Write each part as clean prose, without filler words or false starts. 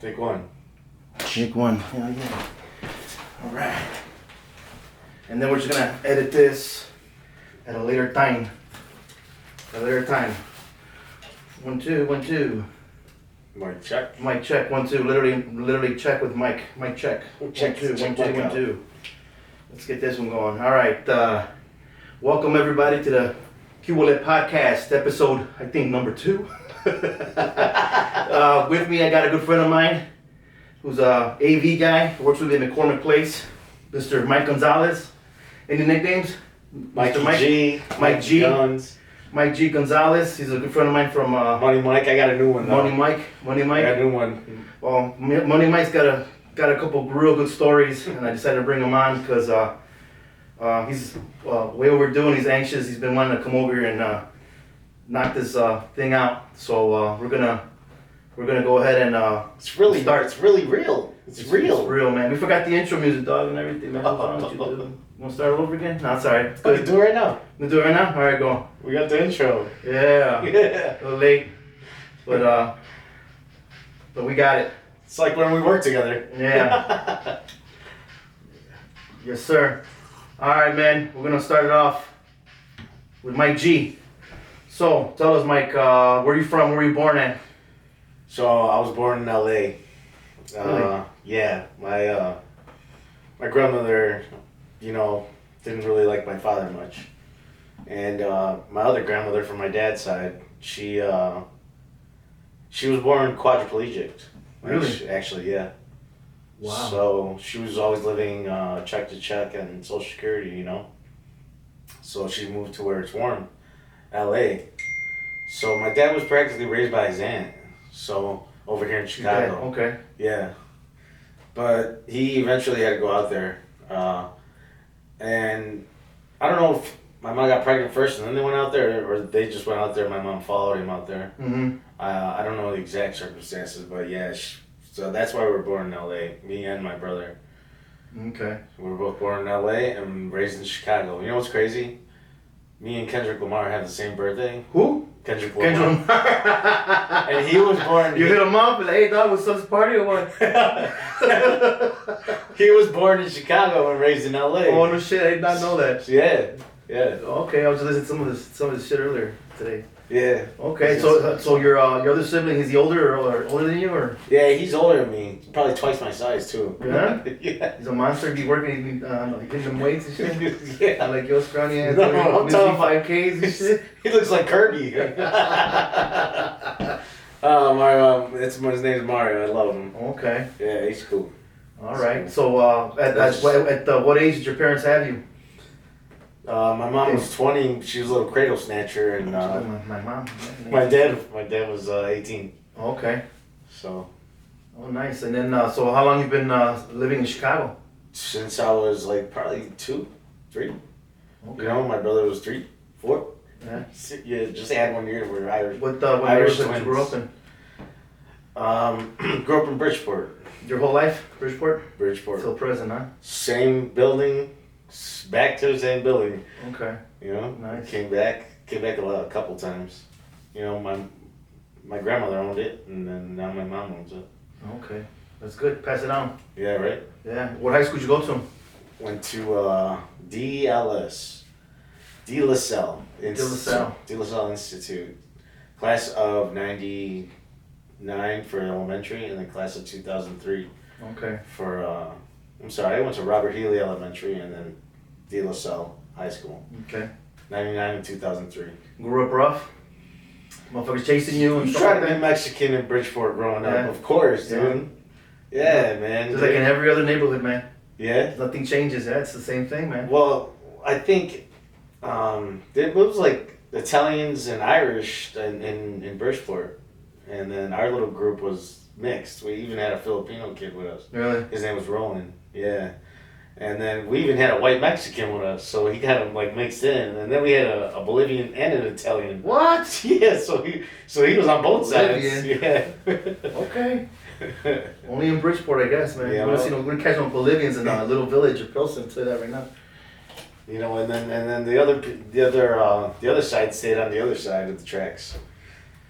Take one. Take one. Yeah. All right. And then we're just gonna edit this at a later time. At a later time. 1, 2, 1, 2. Mic check. Mic check. 1, 2. Literally check with mic. Mic check. 1, 2, 1, 2, 1, 2. Let's get this one going. All right. Welcome everybody to the Pt1 podcast, episode I think number 2. With me, I got a good friend of mine who's a AV guy, works with me in McCormick Place, Mr. Mike Gonzalez. Any nicknames? Mikey G. Mike G. Guns. Mike G. Gonzalez. He's a good friend of mine from Money Mike. I got a new one though. Money Mike. I got a new one. Well, Money Mike's got a couple real good stories, and I decided to bring him on because he's way overdue. He's anxious. He's been wanting to come over here and knock this thing out. So we're gonna go ahead and It's really start. It's really real. It's real. It's real, man. We forgot the intro music, dog, and everything, man. What's wrong with you, dude? You wanna start all over again? No, it's alright. It's We good. can do it right now. We do it right now? Alright, go. We got the intro. Yeah. Yeah. A little late, but we got it. It's like when we work together. Yeah. Yes, sir. All right, man. We're gonna start it off with Mike G. So, tell us, Mike, where you from? Where were you born at? So I was born in LA. Really? Yeah. My grandmother, didn't really like my father much, and my other grandmother from my dad's side, she was born quadriplegic. Really? Actually, yeah. Wow. So she was always living check to check and Social Security, So she moved to where it's warm, LA. So my dad was practically raised by his aunt. So over here in Chicago. Okay. Yeah. But he eventually had to go out there. And I don't know if my mom got pregnant first and then they went out there, or they just went out there and my mom followed him out there. Mm-hmm. I don't know the exact circumstances, but yeah. So that's why we were born in LA, me and my brother. Okay. We were both born in LA and raised in Chicago. You know what's crazy? Me and Kendrick Lamar have the same birthday. Who? Kendrick Lamar. Kendrick Lamar. And he was born... You hit him up and hey, dog, what's up, this party or what? He was born in Chicago and raised in LA. Oh, no shit, I did not know that. Yeah. Okay, I was just listening to some of this shit earlier today. Yeah. Okay, so your other sibling, is he older or older than you, or? Yeah, he's older than me. Probably twice my size too. Yeah? Yeah. He's a monster. Be working, hitting them weights and shit. Yeah. Like yo, scrawny ass. No, I'm talking 5Ks and shit. He looks like Kirby. Mario. His name is Mario. I love him. Okay. Yeah, he's cool. All right. So at what age did your parents have you? My mom was 20. She was a little cradle snatcher, and My mom. my dad was 18. Okay. So Oh, nice. And then so how long you been living in Chicago? since I was like probably 2, 3. Okay. My brother was 3, 4. Yeah. Yeah, just add 1 year. We're Irish. What Irish neighborhood you grew up in? Grew up in Bridgeport. Your whole life, Bridgeport? Bridgeport. Still present, huh? Same building, back to the same building. Okay. Nice. Came back a couple times. My grandmother owned it, and then now my mom owns it. Okay. That's good. Pass it on. Yeah, right. Yeah. What high school did you go to? Went to DLS, De La Salle. De La Salle. De La Salle Institute. Class of '99 for elementary, and then class of 2003 Okay. for. I went to Robert Healy Elementary, and then De La Salle High School. Okay. 99 and 2003. Grew up rough? Motherfuckers chasing you and You stuff try like to be that? Mexican in Bridgeport growing Yeah. up, of course, Yeah. dude. Yeah, man. Just like in every other neighborhood, man. Yeah. Nothing changes. Yeah, it's the same thing, man. Well, I think it was like Italians and Irish in Bridgeport, and then our little group was mixed. We even had a Filipino kid with us. Really? His name was Roland. Yeah. And then we even had a white Mexican with us, so he kind of like mixed in. And then we had a Bolivian and an Italian. What? Yeah, so he was on both Bolivian. sides. Yeah. Okay. Only in Bridgeport, I guess, man. Yeah, We're gonna catch no Bolivians in a little village of Pilsen. I'll tell you that right now. And then the other side stayed on the other side of the tracks.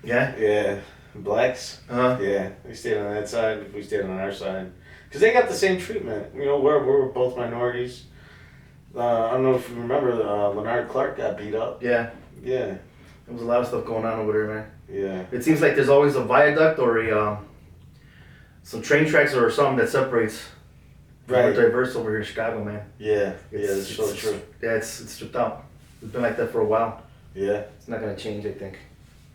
Yeah. Yeah. Blacks. Uh-huh. Yeah, they stayed on that side. We stayed on our side because they got the same treatment. You know, we're both minorities. I don't know if you remember, Leonard Clark got beat up. Yeah. Yeah. There was a lot of stuff going on over there, man. Yeah. It seems like there's always a viaduct or some train tracks or something that separates. Right. We're diverse over here in Chicago, man. Yeah. That's so true. Yeah, it's stripped out. It's been like that for a while. Yeah. It's not gonna change, I think.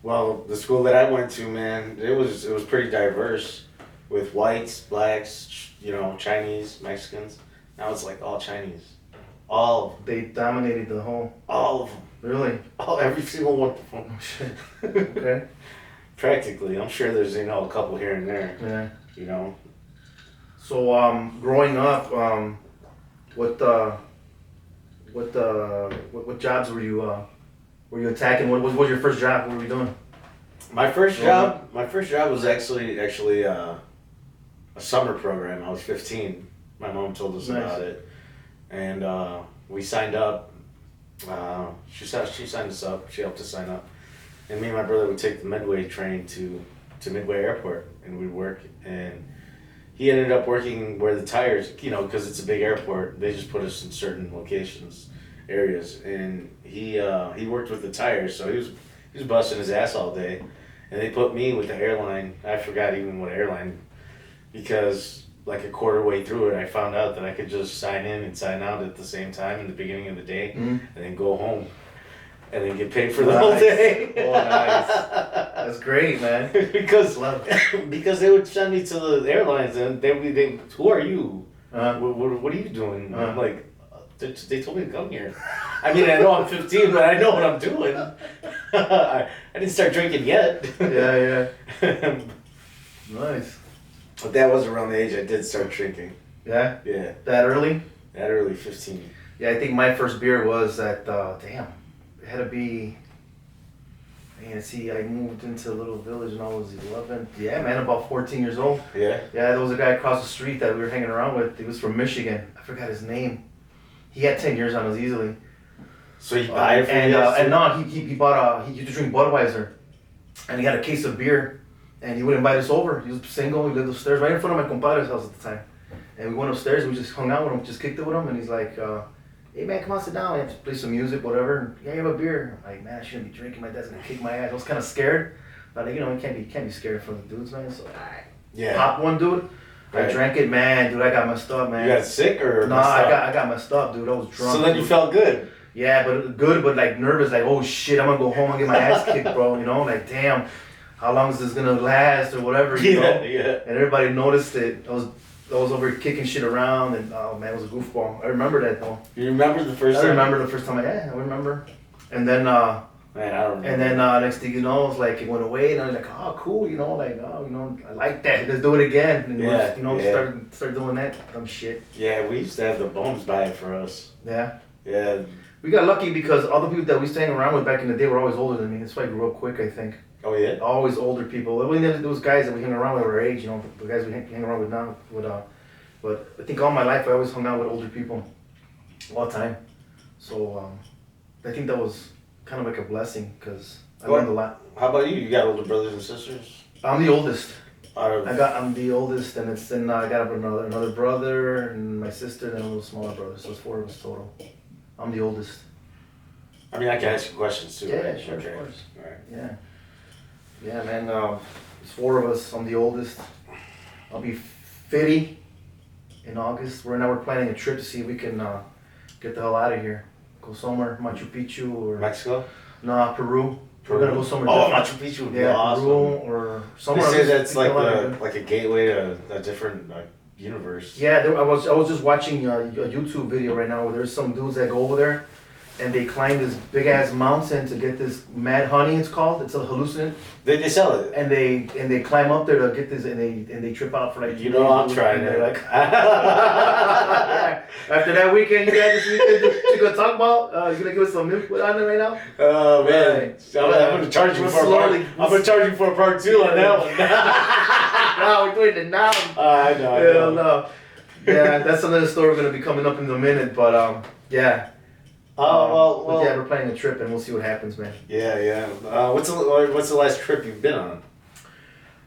Well, the school that I went to, man, it was pretty diverse, with whites, blacks, you know, Chinese, Mexicans. Now it's like all Chinese. All They dominated the whole. of them. Really? Every single one of them. Oh shit. Okay. Practically. I'm sure there's, you know, a couple here and there, Yeah. you know. So growing up, what jobs were you attacking? What was your first job? What were you doing? My first job was actually a summer program. I was 15. My mom told us Nice. about it, and we signed up. She signed us up. She helped us sign up, and me and my brother would take the Midway train to Midway Airport, and we'd work. And he ended up working where the tires, you know, because it's a big airport. They just put us in certain locations, areas, and he worked with the tires, so he was busting his ass all day. And they put me with the airline. I forgot even what airline, because like a quarter way through it, I found out that I could just sign in and sign out at the same time in the beginning of the day, and then go home, and then get paid for the whole day. Oh, nice. That's great, man. because they would send me to the airlines, and they who are you? What are you doing? I'm like, they told me to come here. I mean, I know I'm 15, but I know what I'm doing. I didn't start drinking yet. Yeah. Nice. But that was around the age I did start drinking. Yeah? Yeah. That early? That early, 15. Yeah, I think my first beer was at, it had to be, man, see, I moved into a little village when I was 11. Yeah, man, about 14 years old. Yeah? Yeah, there was a guy across the street that we were hanging around with. He was from Michigan. I forgot his name. He had 10 years on us easily. So you buy it for and no, he bought he used to drink Budweiser, and he had a case of beer, and he would invite us over. He was single. He lived upstairs, right in front of my compadre's house at the time. And we went upstairs. And we just hung out with him, just kicked it with him, and he's like, "Hey man, come on, sit down. We have to play some music, whatever." And, yeah, you have a beer. I'm like, man, I shouldn't be drinking. My dad's gonna kick my ass. I was kind of scared, but like, you know, you can't be scared from the dudes, man. So I popped one, dude. I drank it, man, dude. I got messed up, man. You got sick or? No, I got messed up, dude. I was drunk. So then you felt good. Yeah, but like nervous, like, oh shit, I'm gonna go home and get my ass kicked, bro. You know, like, damn, how long is this gonna last or whatever, you know? Yeah. And everybody noticed it. I was over kicking shit around, and oh man, it was a goofball. I remember that though. You remember the first time? I remember the first time. I remember. And then man, I don't remember. And then next thing you know, it's like it went away, and I was like, oh cool, you know, like, oh, you know, I like that. Let's do it again. And start doing that dumb shit. Yeah, we used to have the Bones buy it for us. Yeah. Yeah. We got lucky because all the people that we used to hang around with back in the day were always older than me. That's why I grew up quick, I think. Oh yeah. Always older people. I mean, those guys that we hang around with our age, you know, the guys we hang around with now. But I think all my life I always hung out with older people, all the time. So I think that was kind of like a blessing because I learned a lot. How about you? You got older brothers and sisters? I'm the oldest. I'm I'm the oldest, and then I got another brother and my sister and a little smaller brother. So it's 4 of us total. I'm the oldest. I mean, I can ask you questions too. Yeah, right? sure, Okay. of course. All right. Yeah, man. There's 4 of us. I'm the oldest. I'll be 50 in August. We're planning a trip to see if we can get the hell out of here. Go somewhere, Machu Picchu or Mexico? No, Peru. We're gonna go somewhere. Oh, different. Machu Picchu would be Yeah, awesome. Peru or somewhere. They say else. that's like a gateway to a different universe. Yeah, I was just watching a YouTube video right now where there's some dudes that go over there and they climb this big ass mountain to get this mad honey. It's called. It's a hallucinant. They sell it. And they climb up there to get this, and they trip out for like. You know, I'm trying it. Like, yeah. After that weekend you had this weekend, you gonna talk about? You gonna give us some input on it right now? Oh man, Right. I'm gonna charge you for a part. I'm gonna charge you for a part 2 on that one. No, we're doing it now. I know. Hell no. Yeah, that's another story gonna be coming up in a minute, but yeah. Oh But yeah, we're planning a trip and we'll see what happens, man. Yeah. What's the last trip you've been on?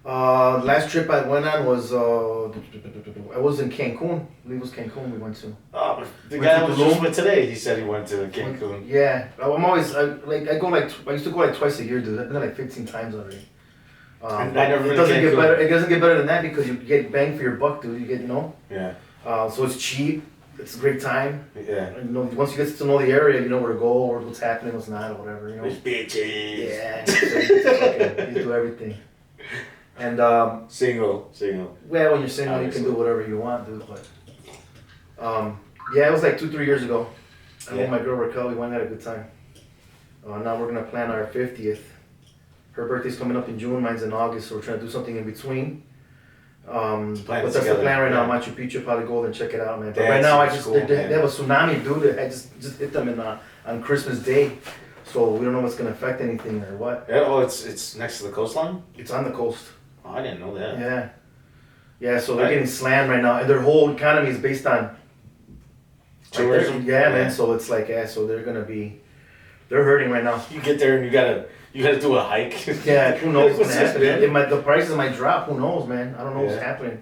Last trip I went on was I was in Cancun. I believe it was Cancun we went to. Oh, the Went guy to I was Tulum. just with today, he said he went to Cancun. Yeah, I'm always I go like I used to go like twice a year, dude. I've been there like 15 times already. And I never it been doesn't to get Cancun. better. It doesn't get better than that because you get bang for your buck, dude. You get Yeah, so it's cheap. It's a great time. yeah. And, once you get to know the area, you know where to go or what's happening, what's not, or whatever. There's bitches. Yeah. So you do everything. And Single. well, when you're single, Obviously. you can do whatever you want, dude. But yeah, it was like 2-3 years ago. I Yeah. met my girl Raquel. We went and had a good time. Now we're gonna plan our 50th. Her birthday's coming up in June. Mine's in August, so we're trying to do something in between. Plan But that's the together, plan right now. yeah. Machu Picchu, probably go there and check it out, man. But That's right now, cool, they man. have a tsunami, dude. I just hit them on Christmas Day, so we don't know what's gonna affect anything or what. Yeah, oh, it's next to the coastline? It's on the coast. Oh, I didn't know that. Yeah. So they're Right. getting slammed right now, and their whole economy is based on Tourism? yeah, man. So it's like so they're hurting right now. You get there and you gotta do a hike. Yeah, who knows what's What's gonna happen? happening? The prices might drop. Who knows, man? I don't know what's Yeah. happening.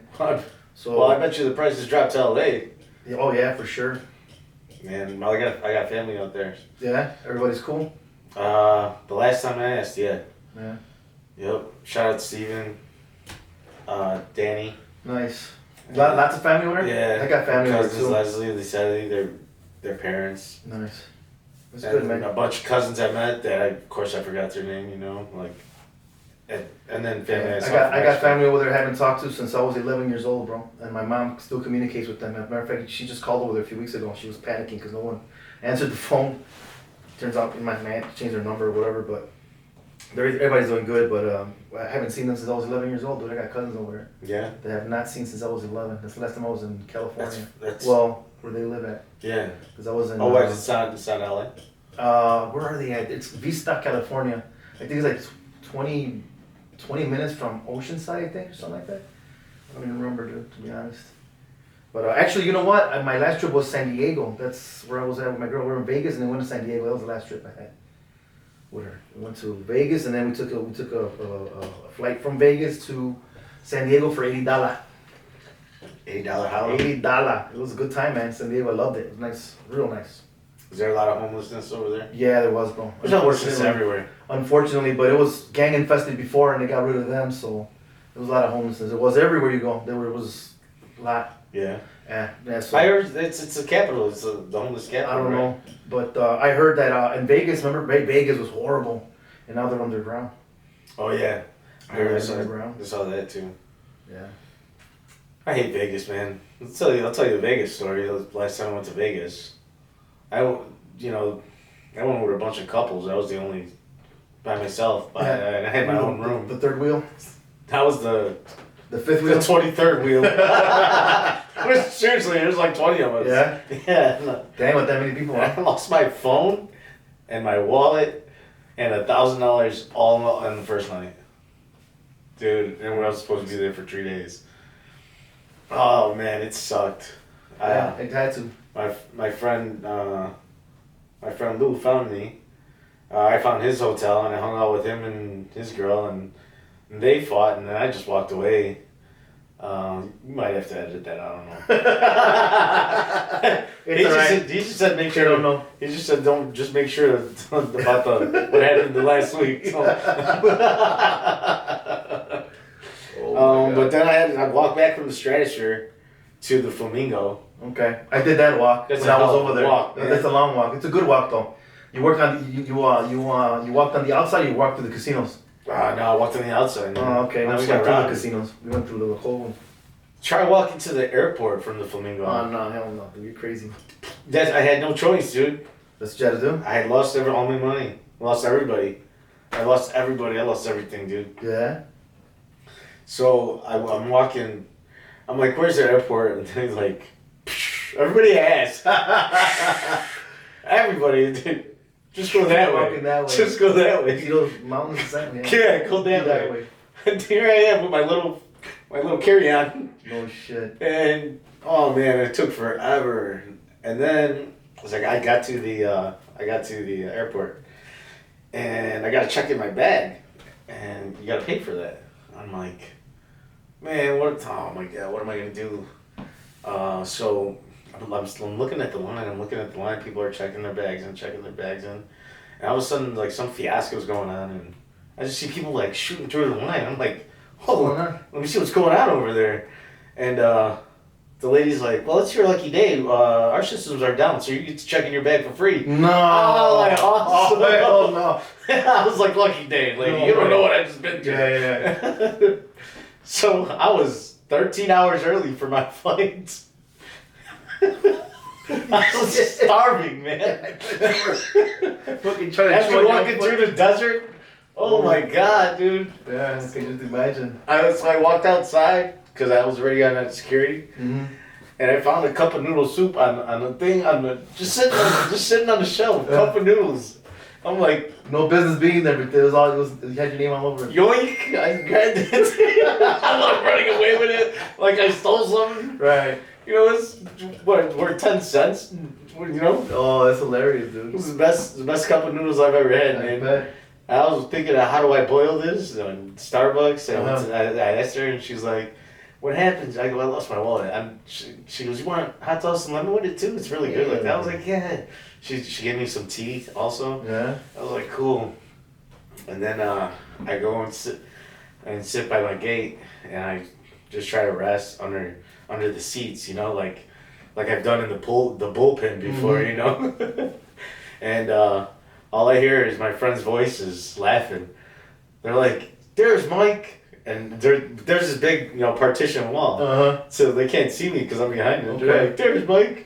So Well, I bet you the prices dropped to LA. oh yeah, for sure. Man, I got family out there. Yeah, everybody's cool. The last time I asked, yeah. Yeah, Yep. Shout out to Steven, Danny. nice. Lots of family over there. Yeah. I got family over Cousins, too. Leslie, Lisa, their parents. Nice. That's And good, man. a bunch of cousins I met that of course I forgot their name, like, and then family. I saw got from I got Mexico. family over there I haven't talked to since I was 11 years old, bro. And my mom still communicates with them. As a matter of fact, she just called over there a few weeks ago. She was panicking because no one answered the phone. Turns out my man changed their number or whatever, but everybody's doing good. But I haven't seen them since I was 11 years old, dude. I got cousins over there Yeah. that I have not seen since I was 11. That's the last time I was in California. That's Well, where they live at. yeah. Because I was in. Oh, wait, it's not LA. Where are they at? It's Vista, California. I think it's like 20 minutes from Oceanside, I think, or something like that. I don't even remember, dude, to be honest. But actually, you know what? My last trip was San Diego. That's where I was at with my girl. We were in Vegas and then went to San Diego. That was the last trip I had with her. We went to Vegas and then we took a flight from Vegas to San Diego for $80. $80 house. $80. It was a good time, man. San Diego, I loved it. It was nice, real nice. Is there a lot of homelessness over there? Yeah, there was, bro. There's homelessness everywhere. Unfortunately, but it was gang infested before, and they got rid of them, so there was a lot of homelessness. It was everywhere you go. There was a lot. Yeah. Yeah. So I heard it's a capital. It's the homeless capital. I don't right? know, but I heard that in Vegas. Remember, Vegas was horrible, and now they're underground. Oh yeah. I They're heard I underground. saw that too. Yeah. I hate Vegas, man. I'll tell you the Vegas story. The last time I went to Vegas, I went with a bunch of couples. I was the only by myself. Yeah. I had my own room. The third wheel, That was the fifth wheel. 23rd wheel. Seriously, there's like 20 of us. Yeah. Yeah. No. Dang, with that many people. I Huh? lost my phone and my wallet and $1,000 all on the first night. Dude, and I was supposed to be there for 3 days. Oh man, it sucked. Yeah, I had to. My friend Lou found me. I found his hotel and I hung out with him and his girl and they fought and then I just walked away. You might have to edit that. I don't know. He just said make sure. I don't know. He just said don't just make sure about what happened the last week. So. But then I walked back from the Stratosphere to the Flamingo. Okay, I did that walk That's when a I was hell of over a there. walk, man. That's a long walk. It's a good walk though. You work on you walked on the outside. You walked through the casinos. No, I walked on the outside. Man. Oh, okay. I Now we just went got through the robbed. casinos. We went through the whole. Try walking to the airport from the Flamingo. Oh no, hell no, dude, you're crazy. I had no choice, dude. That's what you had to do. I had lost all my money. Lost everybody. I lost everybody. I lost everything, dude. Yeah. So I'm walking. I'm like, where's the airport? And then he's like, everybody asked. Everybody, dude. Just go that way. Walking that way. Just go that You see way. those mountains inside? Yeah, go that way. And here I am with my little carry-on. No shit. And oh man, it took forever. And then I was like, I got to the airport, and I got to check in my bag, and you got to pay for that. I'm like, man, oh my God, what am I going to do? So I'm looking at the line. People are checking their bags in. And all of a sudden, like, some fiasco's going on. And I just see people, like, shooting through the line. I'm like, oh, let me see what's going on over there. And the lady's like, well, it's your lucky day. Our systems are down, so you get to check in your bag for free. No. Oh, like, awesome. Oh, no. I was like, lucky day, lady. No, you don't right. know what I just been through. Yeah. So I was 13 hours early for my flight. I was starving, man. Fucking trying to After walking through the desert. Oh my God, dude. Yeah, I can just imagine. I walked outside because I was already on that security. Mm-hmm. And I found a cup of noodle soup on the thing just sitting on the shelf. Cup of noodles. I'm like, no business being there, but you had your name all over it. yoink! I grabbed it. I'm like running away with it like I stole something. Right. You know, it's worth 10 cents. You know. Oh, that's hilarious, It dude. was the best cup of noodles I've ever had, I man. bet. I was thinking of how do I boil this on Starbucks. And Uh-huh. I asked her, and she's like, "What happens?" I go, "I lost my wallet." She goes, "You want hot sauce and lemon with it too? It's really good." Like that. I was like, "Yeah." She gave me some tea also. Yeah. I was like, "Cool." And then I go and sit by my gate, and I just try to rest under the seats, you know, like I've done in the bullpen before, you know. And all I hear is my friend's voices laughing. They're like, "There's Mike." And there's this big, partition wall. Uh-huh. So they can't see me because I'm behind them. Okay. They're like, "There's Mike."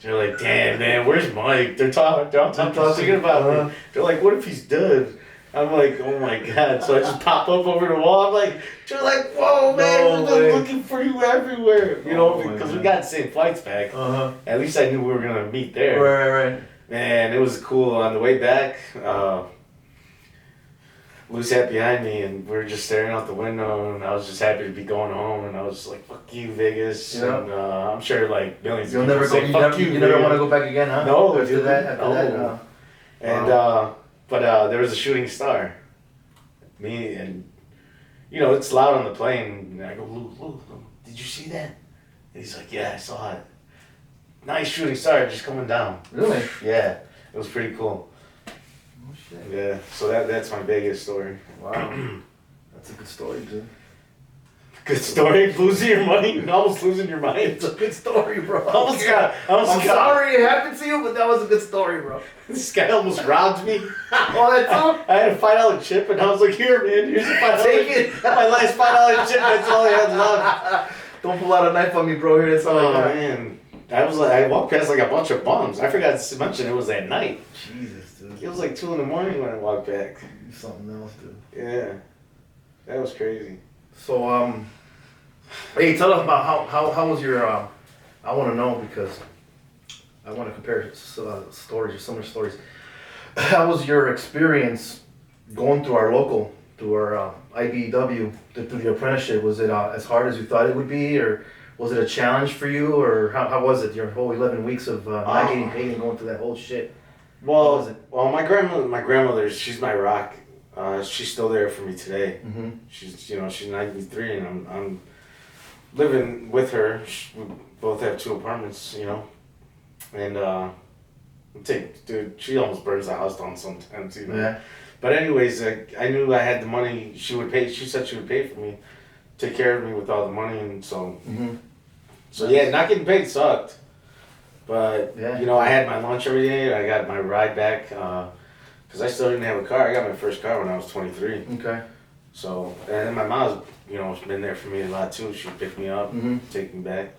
They're like, "Damn, man, where's Mike?" They're talking about me. They're like, "What if he's dead?" I'm like, "Oh my God." So I just pop up over the wall. They're like, "Whoa, man, we've been looking for you everywhere." You know, because we got the same flights back. Uh-huh. At least I knew we were going to meet there. Right. Man, it was cool. On the way back, Lou sat behind me, and we were just staring out the window, and I was just happy to be going home, and I was just like, "Fuck you, Vegas." Yeah. And I'm sure like millions You'll of never people go. say, "Fuck you, You never man." want to go back again, huh? No, After dude, that. no. And Wow. but there was a shooting star. Me and it's loud on the plane. And I go, Lou, did you see that? And he's like, "Yeah, I saw it. Nice shooting star, just coming down." Really? Yeah, it was pretty cool. Oh shit. Yeah, so that's my Vegas story. Wow. That's a good story, dude. Good story. Losing your money, almost losing your mind. It's a good story, bro. I'm sorry it happened to you, but that was a good story, bro. This guy almost robbed me. Oh, that's all? I had a $5 chip, and I was like, "Here, man, here's a $5." Take it. My last $5 chip. That's all I had left. Don't pull out a knife on me, bro. Here, that's all Oh I got. man, I walked past like a bunch of bums. I forgot to mention it was at night. Jesus, dude. It was like 2 a.m. when I walked back. You something else, dude. Yeah, that was crazy. So, hey, tell us about how was your, I want to know because I want to compare stories or similar stories. How was your experience going through our IBEW, through the apprenticeship? Was it as hard as you thought it would be, or was it a challenge for you, or how was it, your whole 11 weeks of not getting paid and going through that whole shit? Well, my grandmother, she's my rock. She's still there for me today. Mm-hmm. She's 93, and I'm living with her. We both have 2 apartments, and dude, she almost burns the house down sometimes, Yeah. But anyways, I knew I had the money. She would pay. She said she would pay for me, take care of me with all the money, and so. Mm-hmm. So yeah, not getting paid sucked. But Yeah. I had my lunch every day. I got my ride back because I still didn't have a car. I got my first car when I was 23. Okay. So and then my mom's been there for me a lot too. She picked me up, take me back,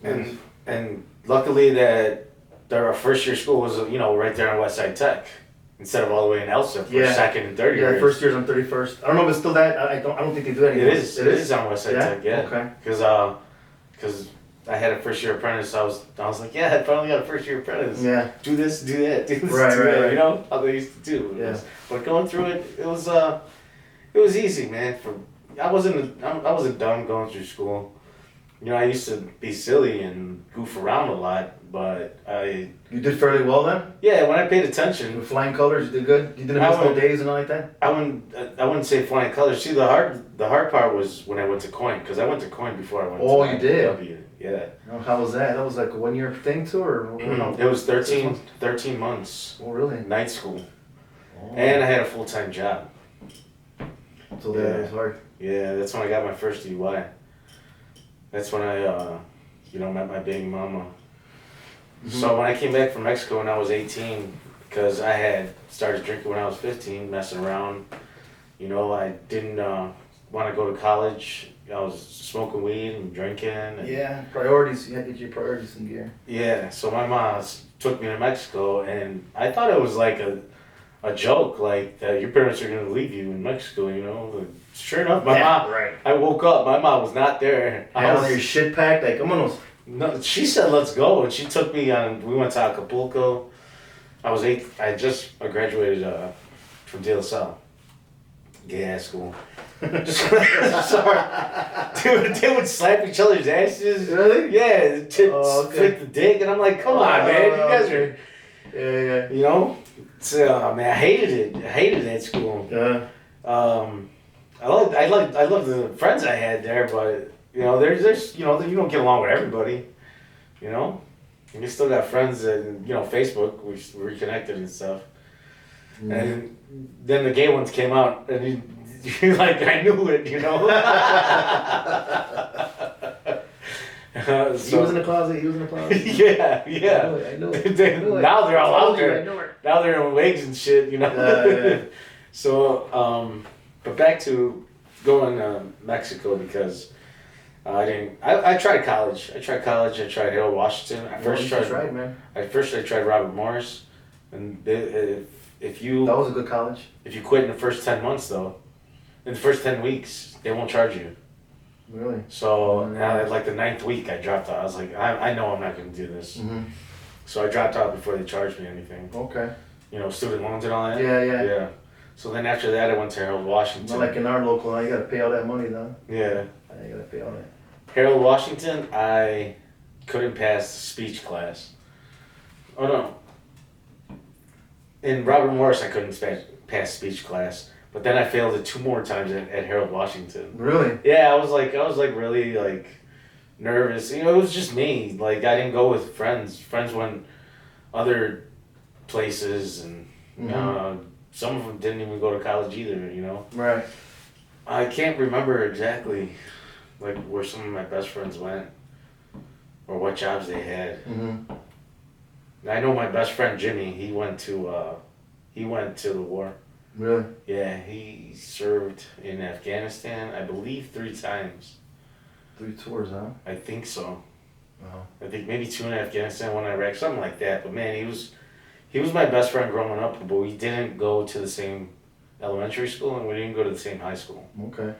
and luckily that our first year school was right there on West Side Tech. Instead of all the way in Elsa for second and third years. Yeah, first year's on 31st. I don't know if it's still that. I don't think they do that anymore. It is on West Side Tech, yeah. Okay. Because I had a first year apprentice. I was like, yeah, I finally got a first year apprentice. Yeah. Do this, do that, do this, Right, do that. right. How they used to do. Yeah. But going through it, it was easy, man. I wasn't dumb going through school. You know, I used to be silly and goof around a lot, but You did fairly well then? yeah, when I paid attention, With flying colors, you did good? You didn't miss no days and all like that? I wouldn't say flying colors. See, the hard part was when I went to Coin, because I went to Coin before I went Oh, to you did? W. Yeah. Oh, how was that? That was like a 1 year thing too, or no? It was 6 13, months? 13 months, Oh, really? night school, Oh. and I had a full-time job. So that was hard. Yeah, that's when I got my first DUI. That's when I, met my baby mama. Mm-hmm. So when I came back from Mexico when I was 18, because I had started drinking when I was 15, messing around. You know, I didn't want to go to college. I was smoking weed and drinking. And, Yeah, priorities. You had to get your priorities in gear. yeah, so my mom took me to Mexico, and I thought it was like a joke, like that your parents are going to leave you in Mexico, you know. Like, sure enough, my mom, right. I woke up, my mom was not there. I had all your shit packed, like, vámonos. No, she said, let's go, and she took me on, we went to Acapulco. I was 8, I just graduated from De La Salle. Gay ass school. Sorry. They would slap each other's asses. Really? Yeah, the tits okay. fit the dick, and I'm like, come on, man, you guys are, Yeah, you know? So, man, I hated it. I hated that school. yeah. I love the friends I had there, but you know, there's you know, you don't get along with everybody, you know. And you still got friends that, you know, Facebook, we reconnected and stuff. Mm. And then the gay ones came out, and you like, I knew it, you know. He was in the closet. He was in the closet. Yeah. I know it. Now they're all out there. I know it. Now they're in wigs and shit, you know. Yeah. So, but back to going to Mexico, because I tried college. I tried Harold Washington. I tried, man. I tried Robert Morris, and if you That was a good college. if you quit in the first 10 months though, in the first 10 weeks they won't charge you. Really? So now at like the 9th week I dropped out. I was like, I know I'm not going to do this. Mm-hmm. So I dropped out before they charged me anything. Okay. You know, student loans and all that. Yeah. So then after that I went to Harold Washington. Not like in our local, now you gotta pay all that money though. Yeah. You gotta pay all that. Harold Washington, I couldn't pass the speech class. Oh no. In Robert Morris, I couldn't pass speech class, but then I failed it 2 more times at Harold Washington. Really? Yeah, I was like really like nervous. You know, it was just me. Like I didn't go with friends. Friends went other places, and some of them didn't even go to college either. You know. Right. I can't remember exactly like where some of my best friends went or what jobs they had. Mm-hmm. I know my best friend Jimmy. He went to the war. Really? Yeah, he served in Afghanistan, I believe 3 times. 3 tours, huh? I think so. Wow. I think maybe 2 in Afghanistan, 1 in Iraq, something like that. But man, he was my best friend growing up, but we didn't go to the same elementary school and we didn't go to the same high school. Okay.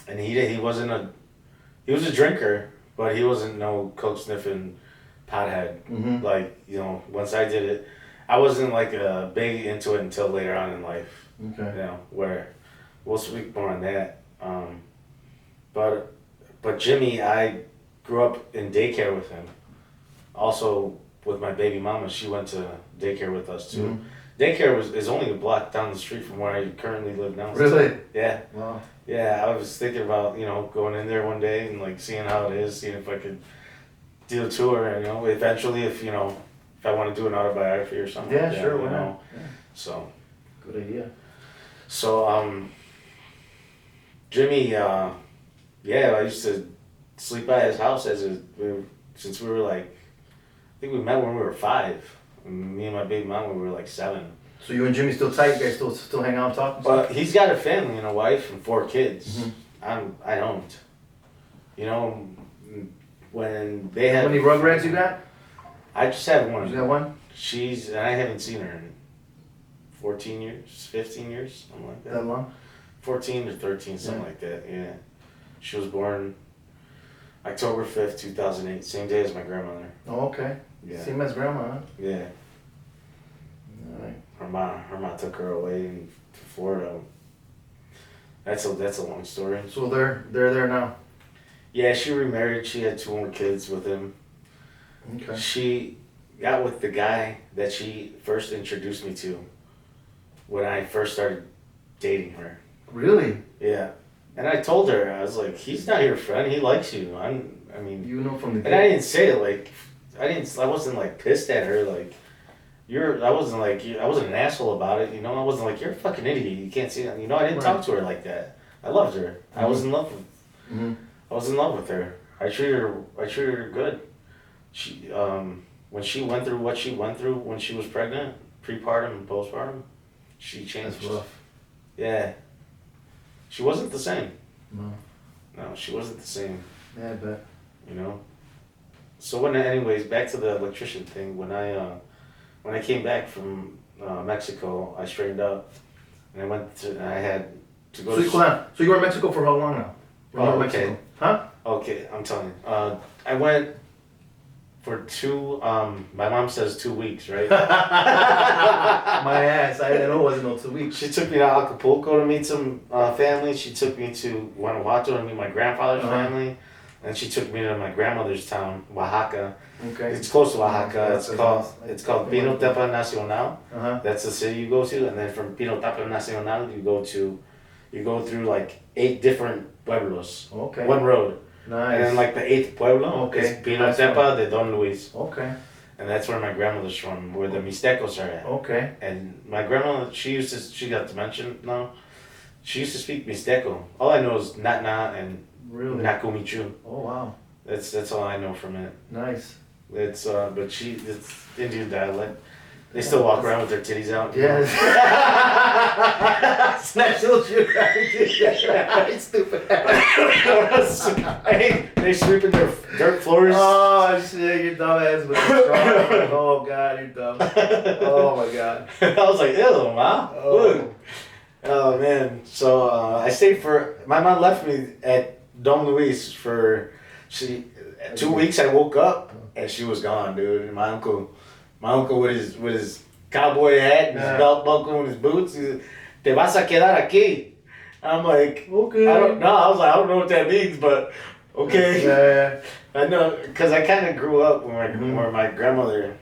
And he was a drinker, but he wasn't no coke sniffing pothead. Mm-hmm. Like, you know, once I did it, I wasn't like big into it until later on in life. Okay. You know, where we'll speak more on that. But Jimmy, I grew up in daycare with him. Also with my baby mama, she went to daycare with us too. Mm-hmm. Daycare is only a block down the street from where I currently live now. Really? Yeah. Wow. Yeah, I was thinking about, you know, going in there one day and like seeing how it is, seeing if I could do a tour, you know, eventually if I want to do an autobiography or something. Yeah, like that, sure, you why not? know. Yeah. So. Good idea. So, Jimmy, I used to sleep by his house since we were like, I think we met when we were 5. Me and my baby mom, we were like 7. So you and Jimmy still tight? You guys still hang out and talk? And But stuff? he's got a family and a wife and 4 kids. Mm-hmm. I don't. You know, when they have... How many rugrats you got? I just have one. You got one? And I haven't seen her in 14 years, 15 years, something like that. That long? 14 or 13, something like that, yeah. She was born October 5th, 2008, same day as my grandmother. Oh, okay. Yeah. Same as grandma, huh? Yeah. All right. Her mom took her away to Florida. That's a long story. So they're there now. Yeah, she remarried. She had 2 more kids with him. Okay. She got with the guy that she first introduced me to when I first started dating her. Really? Yeah. And I told her, I was like, he's not your friend. He likes you. I mean, You know from the and I didn't say it like, I wasn't like pissed at her. Like, I wasn't like, I wasn't an asshole about it. You know, I wasn't like, you're a fucking idiot. You can't see that. You know, I didn't talk to her like that. I loved her. I was in love with, Mm-hmm. I was in love with her. I treated her good. She, when she went through what she went through when she was pregnant, prepartum and postpartum, she changed. That's rough. Yeah. She wasn't the same. No. No, she wasn't the same. Yeah, I bet. You know. So anyways, back to the electrician thing. When I came back from Mexico, I straightened up, and I had to go. So you were in Mexico for how long now? Oh, in okay. Mexico? Huh? Okay, I'm telling you. I went for 2. My mom says 2 weeks, right? My ass. I didn't know it wasn't no 2 weeks. She took me to Acapulco to meet some family. She took me to Guanajuato to meet my grandfather's family. And she took me to my grandmother's town, Oaxaca. Okay. It's close to Oaxaca. It's called Pinotepa Nacional. Uh-huh. That's the city you go to. And then from Pinotepa Nacional, you go through like 8 different pueblos. Okay. One road. Nice. And then like the 8th pueblo is Pinotepa de Don Luis. Okay. And that's where my grandmother's from, where the Mixtecos are at. Okay. And my grandmother, she got dementia now. She used to speak Mixteco. All I know is Natna and Really? Nakumichu. Oh wow. That's all I know from it. Nice. It's it's Indian dialect. They still walk around with their titties out. Yes. National Geographic. Stupid. Hey, they sweeping their dirt floors. Oh shit, you dumbass with the straw. Oh god, you're dumb. Oh my god. I was like, ew, ma. Oh. Oh man. So I stayed my mom left me at Don Luis for 2 weeks. I woke up and she was gone, dude. And my uncle with his cowboy hat and his belt buckle and his boots. He said, "Te vas a quedar aquí." I'm like, Okay. I was like, I don't know what that means, but okay. Yeah. I know, because I kind of grew up where my grandmother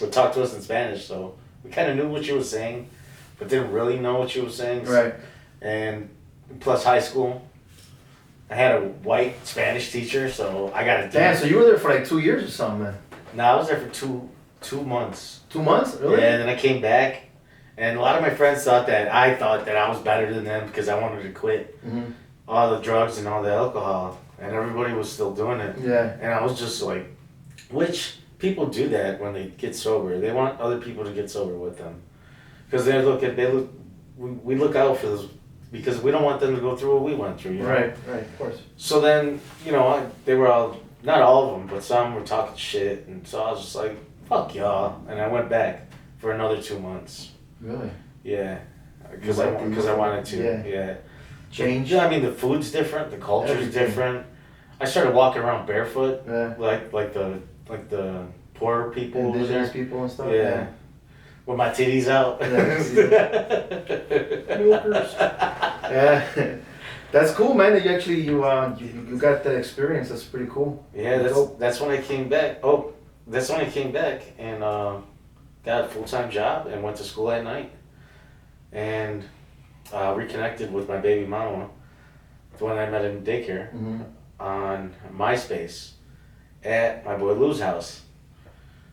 would talk to us in Spanish, so we kind of knew what she was saying, but didn't really know what she was saying. Right. And plus high school, I had a white Spanish teacher, so I got a Damn, so you were there for like 2 years or something, man. No, I was there for two months. 2 months? Really? Yeah, and then I came back, and a lot of my friends thought that I was better than them because I wanted to quit all the drugs and all the alcohol, and everybody was still doing it. Yeah. And I was just like, which people do that when they get sober. They want other people to get sober with them, because we look out for those, because we don't want them to go through what we went through. You know? Right, of course. So then, they were all, not all of them, but some were talking shit, and so I was just like, fuck y'all, and I went back for another 2 months. Really? Yeah, because I wanted to. Yeah. Change. Yeah, I mean the food's different, the culture's Everything. different. I started walking around barefoot, Yeah. like the poorer people over Indigenous there. people and stuff. Yeah. With my titties out. Milkers. Yeah. That's cool, man. That you actually you got that experience. That's pretty cool. Yeah, that's when I came back. Oh, that's when I came back and got a full-time job and went to school at night, and reconnected with my baby mama, the one I met in daycare, on MySpace at my boy Lou's house,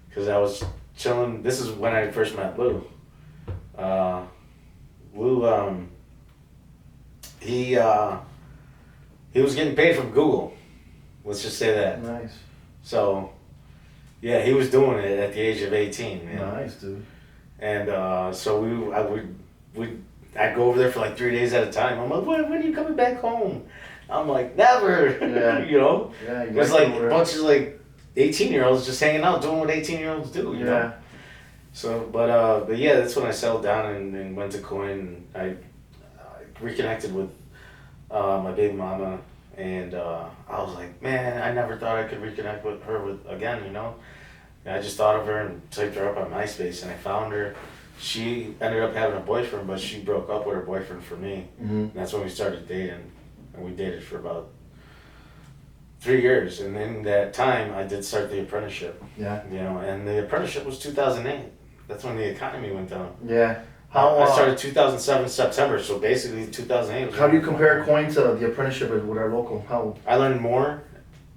because I was chilling. This is when I first met Lou. Lou, he was getting paid from Google. Let's just say that. Nice. So, yeah, he was doing it at the age of 18, man. Nice, dude. And so I'd go over there for like 3 days at a time. I'm like, when are you coming back home? I'm like, never. Yeah. You know? Yeah. There's like a bunch of like 18-year-olds just hanging out doing what 18-year-olds do, you know? So, but yeah, that's when I settled down and went to Coin. I reconnected with my baby mama, and I was like, man, I never thought I could reconnect with her again, you know? And I just thought of her and typed her up on MySpace, and I found her. She ended up having a boyfriend, but she broke up with her boyfriend for me. And that's when we started dating, and we dated for about 3 years, and in that time, I did start the apprenticeship. Yeah. You know, and the apprenticeship was 2008. That's when the economy went down. Yeah. I started 2007 September, so basically 2008. Was how do you compare Coin to the apprenticeship with our local? How? I learned more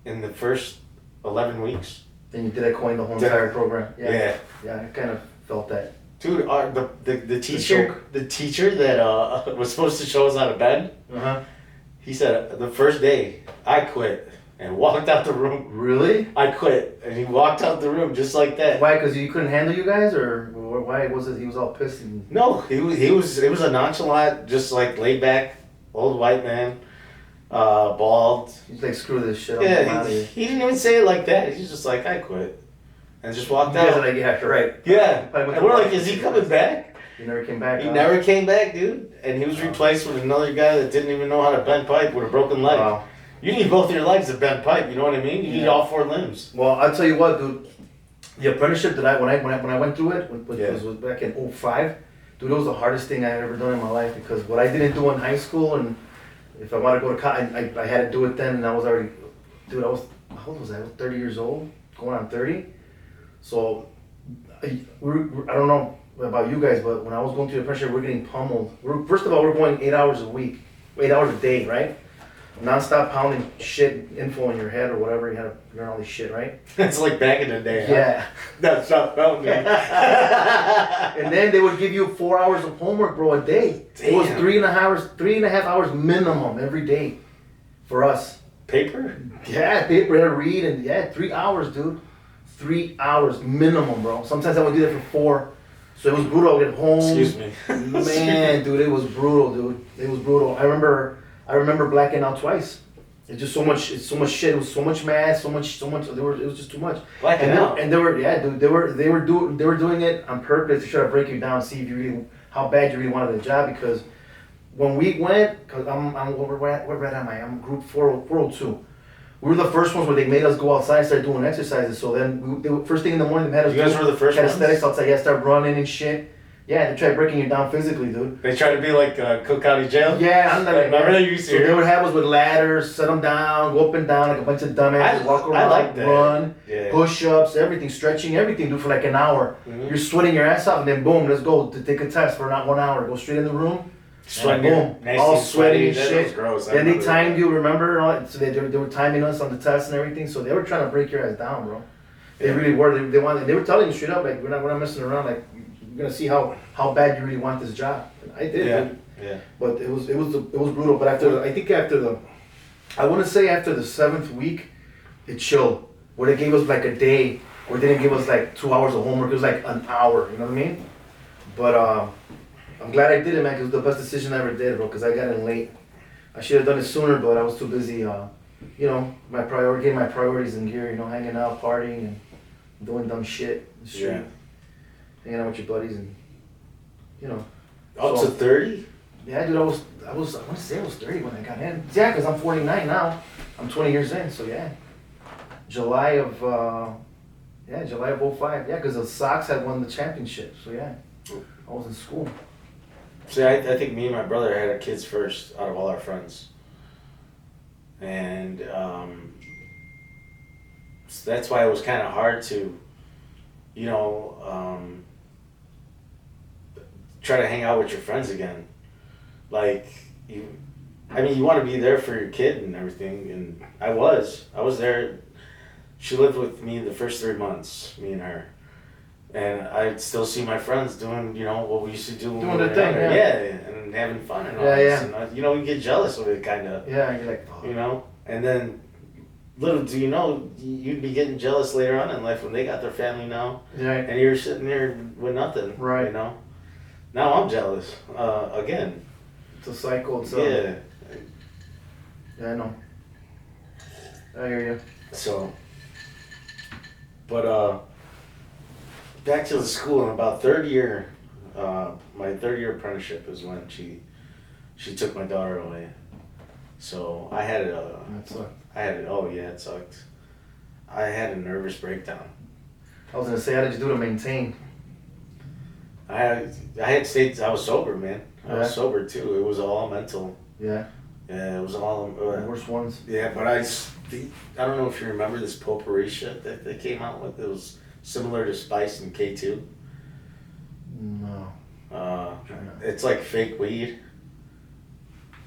in the first 11 weeks. And you did at Coin the whole entire program? Yeah. Yeah, I kind of felt that. Dude, the teacher that was supposed to show us how to bend, he said the first day I quit and walked out the room. Really? I quit, and he walked out the room just like that. Why? Because you couldn't handle you guys, or why was it? He was all pissed. No, he was. It was a nonchalant, just like laid back old white man, bald. He's like, screw this shit. Yeah, he didn't even say it like that. He's just like, I quit, and just walked you out. Guys are like, yeah, right. Yeah, and we're like, is he coming back? He never came back. He never came back, dude. And he was replaced with another guy that didn't even know how to bend pipe with a broken leg. Wow. You need both of your legs to bend pipe. You know what I mean? You need all 4 limbs. Well, I'll tell you what, dude. The apprenticeship that when I went through it, was back in 2005, dude, it was the hardest thing I had ever done in my life, because what I didn't do in high school, and if I wanted to go to college, I had to do it then, and I was already, dude, how old was I? I was 30 years old, going on 30. So, I don't know about you guys, but when I was going through the apprenticeship, we're getting pummeled. First of all, we're going 8 hours a week, 8 hours a day, right? Non-stop pounding shit, info in your head or whatever. You had to learn all this shit, right? It's like back in the day. Yeah. Huh? That's not about me. And then they would give you 4 hours of homework, bro, a day. Damn. It was 3.5 hours minimum every day for us. Paper? Yeah, paper, had to read, and 3 hours, dude. 3 hours minimum, bro. Sometimes I would do that for 4. So it was brutal. I would get home. Excuse me. Man, dude, it was brutal, dude. It was brutal. I remember blacking out twice. It's just so much shit. It was so much math, so much. It was just too much. Blacking out. And they were doing it on purpose to try to break you down, see if you really, how bad you really wanted the job. Because when we went, because where am I? I'm group 402. We were the first ones where they made us go outside and start doing exercises. So then, first thing in the morning, they had us. You guys were the first ones? Calisthenics outside. Yeah, start running and shit. Yeah, they tried breaking you down physically, dude. They tried to be like Cook County Jail? Yeah, I'm not. Remember that you used to So hear? they would have us with ladders, set them down, go up and down like a bunch of dumbasses, walk around, I like that. run, Yeah. push-ups, everything, stretching, everything, do for like an hour. Mhm. You're sweating your ass off, and then boom, let's go to take a test for not 1 hour. Go straight in the room, Sweating, boom, nasty all and sweaty and That shit. was gross. I Then they remember timed that. you, remember? So they were timing us on the test and everything. So they were trying to break your ass down, bro. They really were. They were telling you straight up, like, we're not messing around. Like, you're gonna see how bad you really want this job. And I did. Yeah. Dude. Yeah. But it was brutal. But I want to say after the 7th week, it chilled. Where they gave us like a day, where they didn't give us like 2 hours of homework. It was like an hour. You know what I mean? But I'm glad I did it, man. 'Cause it was the best decision I ever did, bro. Because I got in late. I should have done it sooner, but I was too busy. Getting my priorities in gear. Hanging out, partying, and doing dumb shit. In the street. Yeah. Hanging out with your buddies and. Up to 30? Yeah, dude, I want to say I was 30 when I got in. Yeah, because I'm 49 now. I'm 20 years in, so yeah. July of 05. Yeah, because the Sox had won the championship, so yeah. I was in school. See, I think me and my brother had our kids first out of all our friends. And so that's why it was kind of hard to, try to hang out with your friends again. Like, you want to be there for your kid and everything, and I was there. She lived with me the first 3 months, me and her, and I'd still see my friends doing, what we used to do when Doing we were their thing, younger. yeah. And having fun and all Yeah, this, yeah. and you get jealous of it, kind of, Yeah, and you're like, oh. and then little do you know, you'd be getting jealous later on in life when they got their family now, Yeah. and you're sitting there with nothing, Right. Now I'm jealous, again. It's a cycle. Yeah. Yeah, I know. I hear you. So, but back to the school in about third year, my 3rd-year apprenticeship is when she took my daughter away. So I had That sucked. it sucked. I had a nervous breakdown. I was gonna say, how did you do to maintain? I was sober, man. I was Yeah. sober too. It was all mental. Yeah. Yeah, it was all. The worst ones. Yeah, but I don't know if you remember this potpourri shit that they came out with. It was similar to Spice and K2. No. It's like fake weed.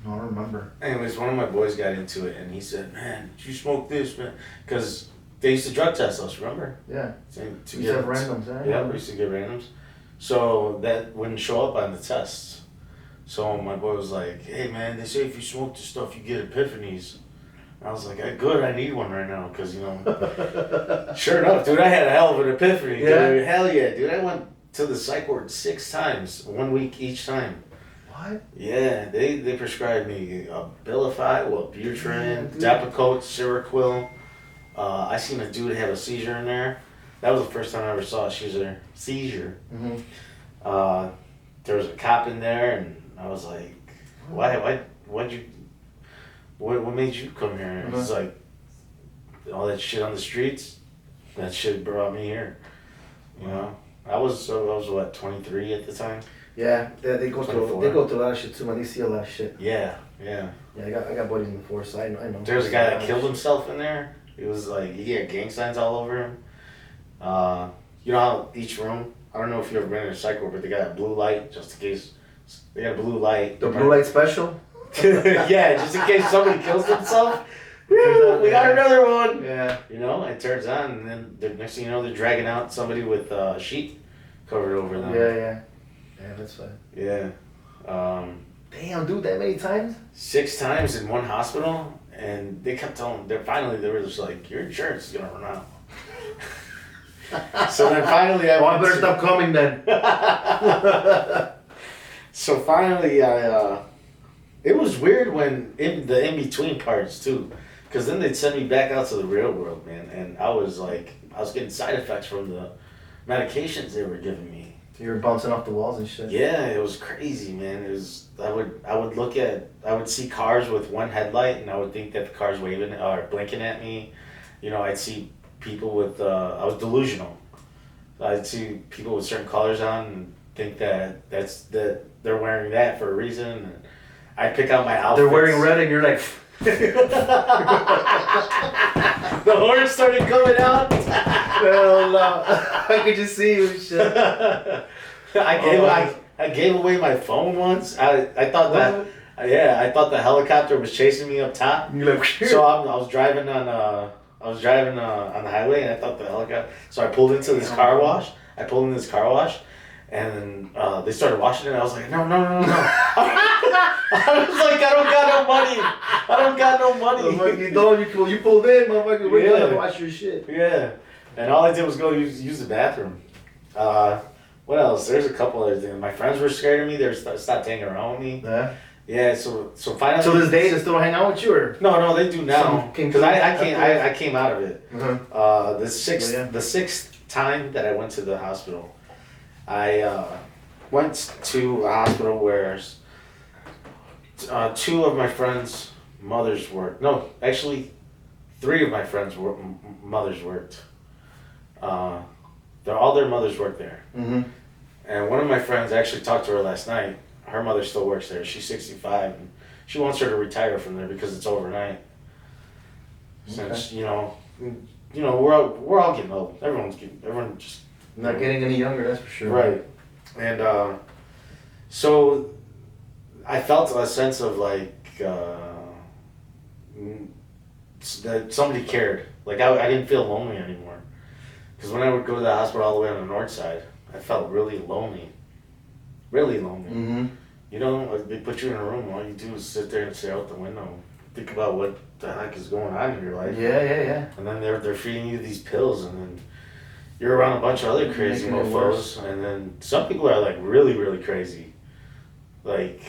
No, I don't remember. Anyways, one of my boys got into it, and he said, "Man, did you smoke this, man?" Because they used to drug test us, remember? Yeah. To We used to have randoms, Yeah, we used to get randoms. So that wouldn't show up on the tests. So my boy was like, "Hey, man, they say if you smoke this stuff, you get epiphanies." I was like, "Good, I need one right now," because, you know, sure enough, dude, I had a hell of an epiphany. Yeah. Dude. Hell yeah, dude. I went to the psych ward 6 times, 1 week each time. What? Yeah, they prescribed me Abilify, Wellbutrin, Yeah, Depakote, Seroquel. I seen a dude have a seizure in there. That was the first time I ever saw a seizure. Mm-hmm. There was a cop in there, and I was like, what made you come here? And it's like, all that shit on the streets, that shit brought me here. You know, I was what, 23 at the time. Yeah, they go through a lot of shit too, man. They see a lot of shit. Yeah. Yeah, I got buddies in the force. I know. There was a guy that killed himself in there. It was like, he had gang signs all over him. You know how each room, I don't know if you've ever been in a psych ward, but they got a blue light just in case. They got a blue light. The blue light special? Yeah, just in case somebody kills themselves. Woo, we got another one. Yeah. You know, it turns on, and then the next thing you know, they're dragging out somebody with a sheet covered over them. Yeah, that's fine. Yeah. Damn, dude, that many times? 6 times in one hospital, and they kept telling. They were just like, your insurance is gonna run out. So then finally, I better stop coming then. So finally, it was weird when in between parts too, because then they'd send me back out to the real world, man, and I was getting side effects from the medications they were giving me. You were bouncing off the walls and shit. Yeah, it was crazy, man. It was. I would see cars with one headlight, and I would think that the car's waving or blinking at me. You know, I'd see people with. I was delusional. I'd see people with certain colors on and think that they're wearing that for a reason. And I pick out my outfits. They're wearing red, and you're like. The horns started coming out. Hell no. I could just see you and shit. I gave away my phone once. I thought that. Yeah, I thought the helicopter was chasing me up top. You're like, so I was driving on the highway, and I thought the helicopter. So I pulled into this car wash. And they started washing it. And I was like, no. I was like, I don't got no money. You pulled in, motherfucker. We're gonna wash your shit. Yeah. And all I did was go use the bathroom. What else? There's a couple other things. My friends were scared of me. They stopped hanging around with me. Yeah. Yeah. So finally. To this day, they still don't hang out with you, or? No, they do now. Because I came out of it. Uh-huh. The sixth time that I went to the hospital, I went to a hospital where 2 of my friends' mothers worked. No, actually, 3 of my friends' mothers worked. All their mothers worked there. Mm-hmm. And one of my friends, I actually talked to her last night. Her mother still works there. She's 65, and she wants her to retire from there because it's overnight. Since you know, we're all getting old. Everyone just not getting any younger. That's for sure. Right, and so I felt a sense of like that somebody cared. Like I didn't feel lonely anymore. Because when I would go to the hospital all the way on the north side, I felt really lonely. Really lonely. Mm-hmm. You know, like they put you in a room, all you do is sit there and stare out the window. Think about what the heck is going on in your life. Yeah. And then they're feeding you these pills, and then you're around a bunch of other crazy mofos. And then some people are like really, really crazy. Like,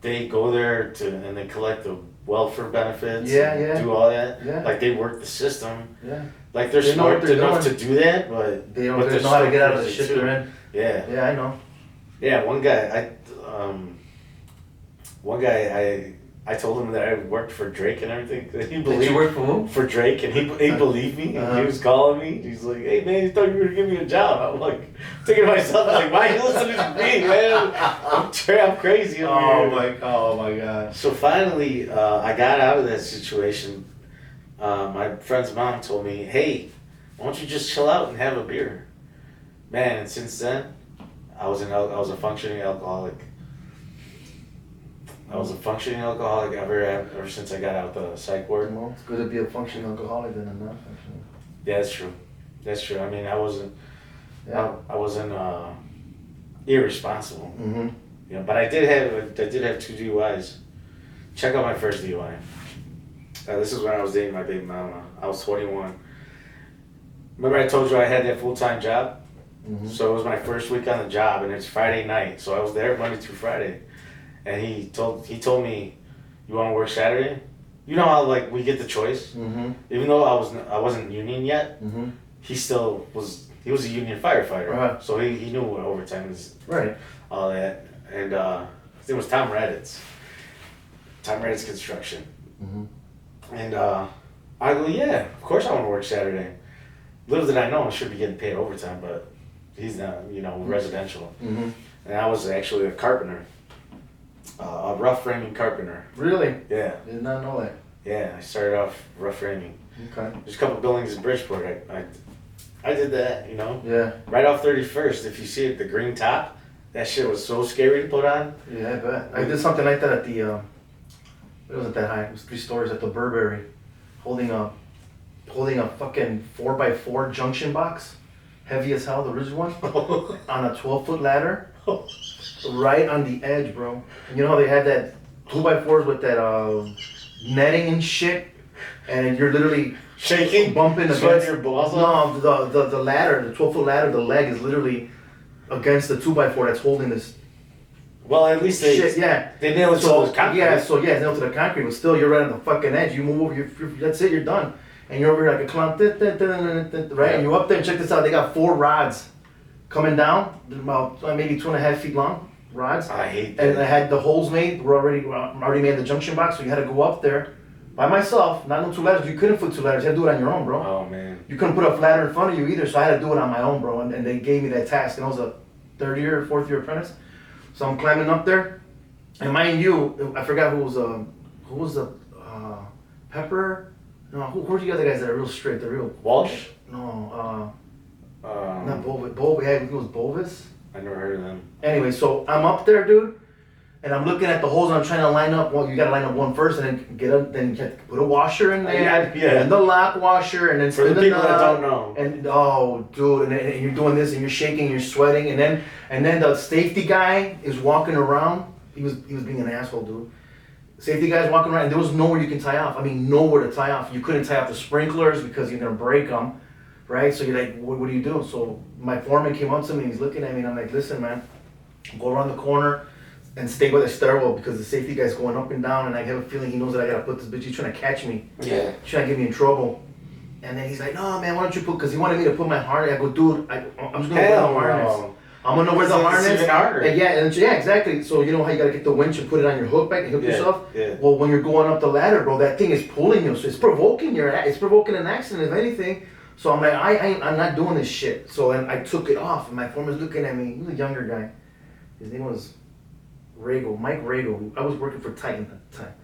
they go there and they collect the welfare benefits. Yeah. Do all that. Yeah. Like, they work the system. Yeah. Like, they're smart enough to do that, but they don't know how to get out of the shit they're in. Yeah. Yeah, I know. Yeah, one guy, I told him that I worked for Drake and everything. He believed. Did you work for who? For Drake, and he believed me. And he was calling me. He's like, "Hey man, you thought you were gonna give me a job?" I'm like, thinking to myself, like, "Why are you listening to me, man? I'm crazy." Oh my god. So finally, I got out of that situation. my friend's mom told me, "Hey, why don't you just chill out and have a beer?" Man, and since then, I was a functioning alcoholic. I was a functioning alcoholic ever since I got out the psych ward. Well, it's good to be a functioning alcoholic than a non-functioning. Yeah, that's true. That's true. I mean, I wasn't. Yeah. I wasn't irresponsible. Mm-hmm. You know, but I did have 2 DUIs. Check out my first DUI. This is when I was dating my baby mama. I was 21. Remember I told you I had that full-time job? Mm-hmm. So it was my first week on the job, and it's Friday night. So I was there Monday through Friday, and he told me, "You want to work Saturday?" You know how like we get the choice. Mm-hmm. Even though I wasn't union yet, Mm-hmm. he still was. He was a union firefighter, Right. so he knew what overtime is. Right. All that, and it was Tom Reddit's. Tom Reddit's Construction. Mm-hmm. And I go, yeah, of course I want to work Saturday. Little did I know I should be getting paid overtime, but he's not, residential. Mm-hmm. And I was actually a carpenter, a rough framing carpenter. Really? Yeah, Did not know that. yeah. I started off rough framing. Okay. There's a couple buildings in Bridgeport. I did that, Yeah. right off 31st. If you see it, the green top, that shit was so scary to put on. Yeah, I bet. I did something like that at the, it wasn't that high, it was 3 stories at the Burberry, holding a fucking 4x4 junction box, heavy as hell, the original one, on a 12-foot ladder, right on the edge, bro. And you know how they had that 2x4s with that netting and shit, and you're literally Shaking, bumping sweating against your balls off. No, the ladder, the 12-foot ladder, the leg is literally against the 2x4 that's holding this Well, at least they shit. Yeah. they nailed it to those concrete. Yeah, nailed to the concrete, but still, you're right on the fucking edge. You move over, that's it, you're done. And you're over here like a clown, right? And you're up there, and check this out, they got 4 rods coming down, about maybe 2.5 feet long rods. I hate that. And I had the holes made, were already made in the junction box, so you had to go up there by myself, not no 2 ladders. You couldn't put 2 ladders, you had to do it on your own, bro. Oh, man. You couldn't put a ladder in front of you either, so I had to do it on my own, bro. And they gave me that task, and I was a 3rd year or 4th year apprentice. So I'm climbing up there, and mind you, I forgot who was the Pepper? No, who are the other guys that are real strict? They're real Walsh? No, not Bovis. Yeah, it was Bovis. I never heard of them. Anyway, so I'm up there, dude, and I'm looking at the holes, and I'm trying to line up. Well, you gotta line up one first, and then then you have to put a washer in there, Yeah. and the lock washer, and then For the spin people that knob. don't know. And oh, dude, and you're doing this, and you're shaking, you're sweating, and then the safety guy is walking around. He was being an asshole, dude. Safety guy's walking around, and there was nowhere you can tie off. I mean, nowhere to tie off. You couldn't tie off the sprinklers because you're gonna break them, right? So you're like, what do you do? So my foreman came up to me, and he's looking at me, and I'm like, listen, man, go around the corner and stay by the stairwell because the safety guy's going up and down, and I have a feeling he knows that I gotta put this bitch. He's trying to catch me. Yeah. He's trying to get me in trouble. And then he's like, no, man, why don't you because he wanted me to put my harness. I go, dude, I'm just gonna wear the harness. No. I'm gonna wear the It's harness. even harder. And yeah, exactly. So you know how you gotta get the winch and put it on your hook back and hook yourself? Yeah. Well, when you're going up the ladder, bro, that thing is pulling you. So it's provoking an accident, if anything. So I'm like, I'm not doing this shit. So then I took it off, and my foreman's looking at me. He was a younger guy. His name was Mike Rago. I was working for Titan at the time.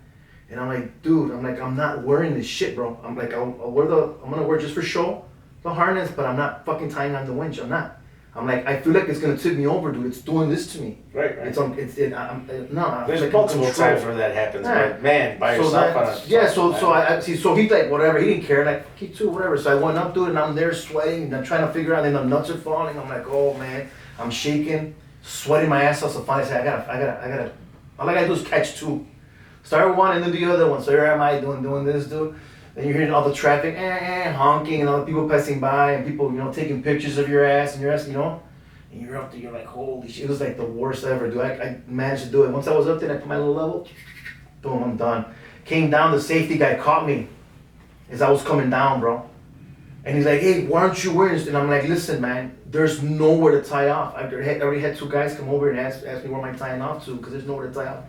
And I'm like, dude, I'm not wearing this shit, bro. I'm like, I'm gonna wear just for show, the harness, but I'm not fucking tying on the winch. I'm not. I'm like, I feel like it's gonna tip me over, dude. It's doing this to me. Right. There's There's like multiple control. times where that happens, Yeah. but man, by So yourself that, on a yeah, so I see. So he's like, whatever. He didn't care. Like, he too, whatever. So I went up to it, and I'm there sweating, and I'm trying to figure out. And the nuts are falling. I'm like, oh man, I'm shaking, sweating my ass off. So finally, I said, I gotta. All I gotta do is catch 2. Start with one and then the other one. So here am I doing this, dude. Then you're hearing all the traffic, honking, and all the people passing by, and people, taking pictures of your ass, and and you're up there, you're like, holy shit. It was like the worst ever, dude. I managed to do it. Once I was up there, I put my little level, boom, I'm done. Came down, the safety guy caught me as I was coming down, bro. And he's like, hey, why aren't you wearing this? And I'm like, listen, man, there's nowhere to tie off. I already had 2 guys come over and ask me where am I tying off to, because there's nowhere to tie off.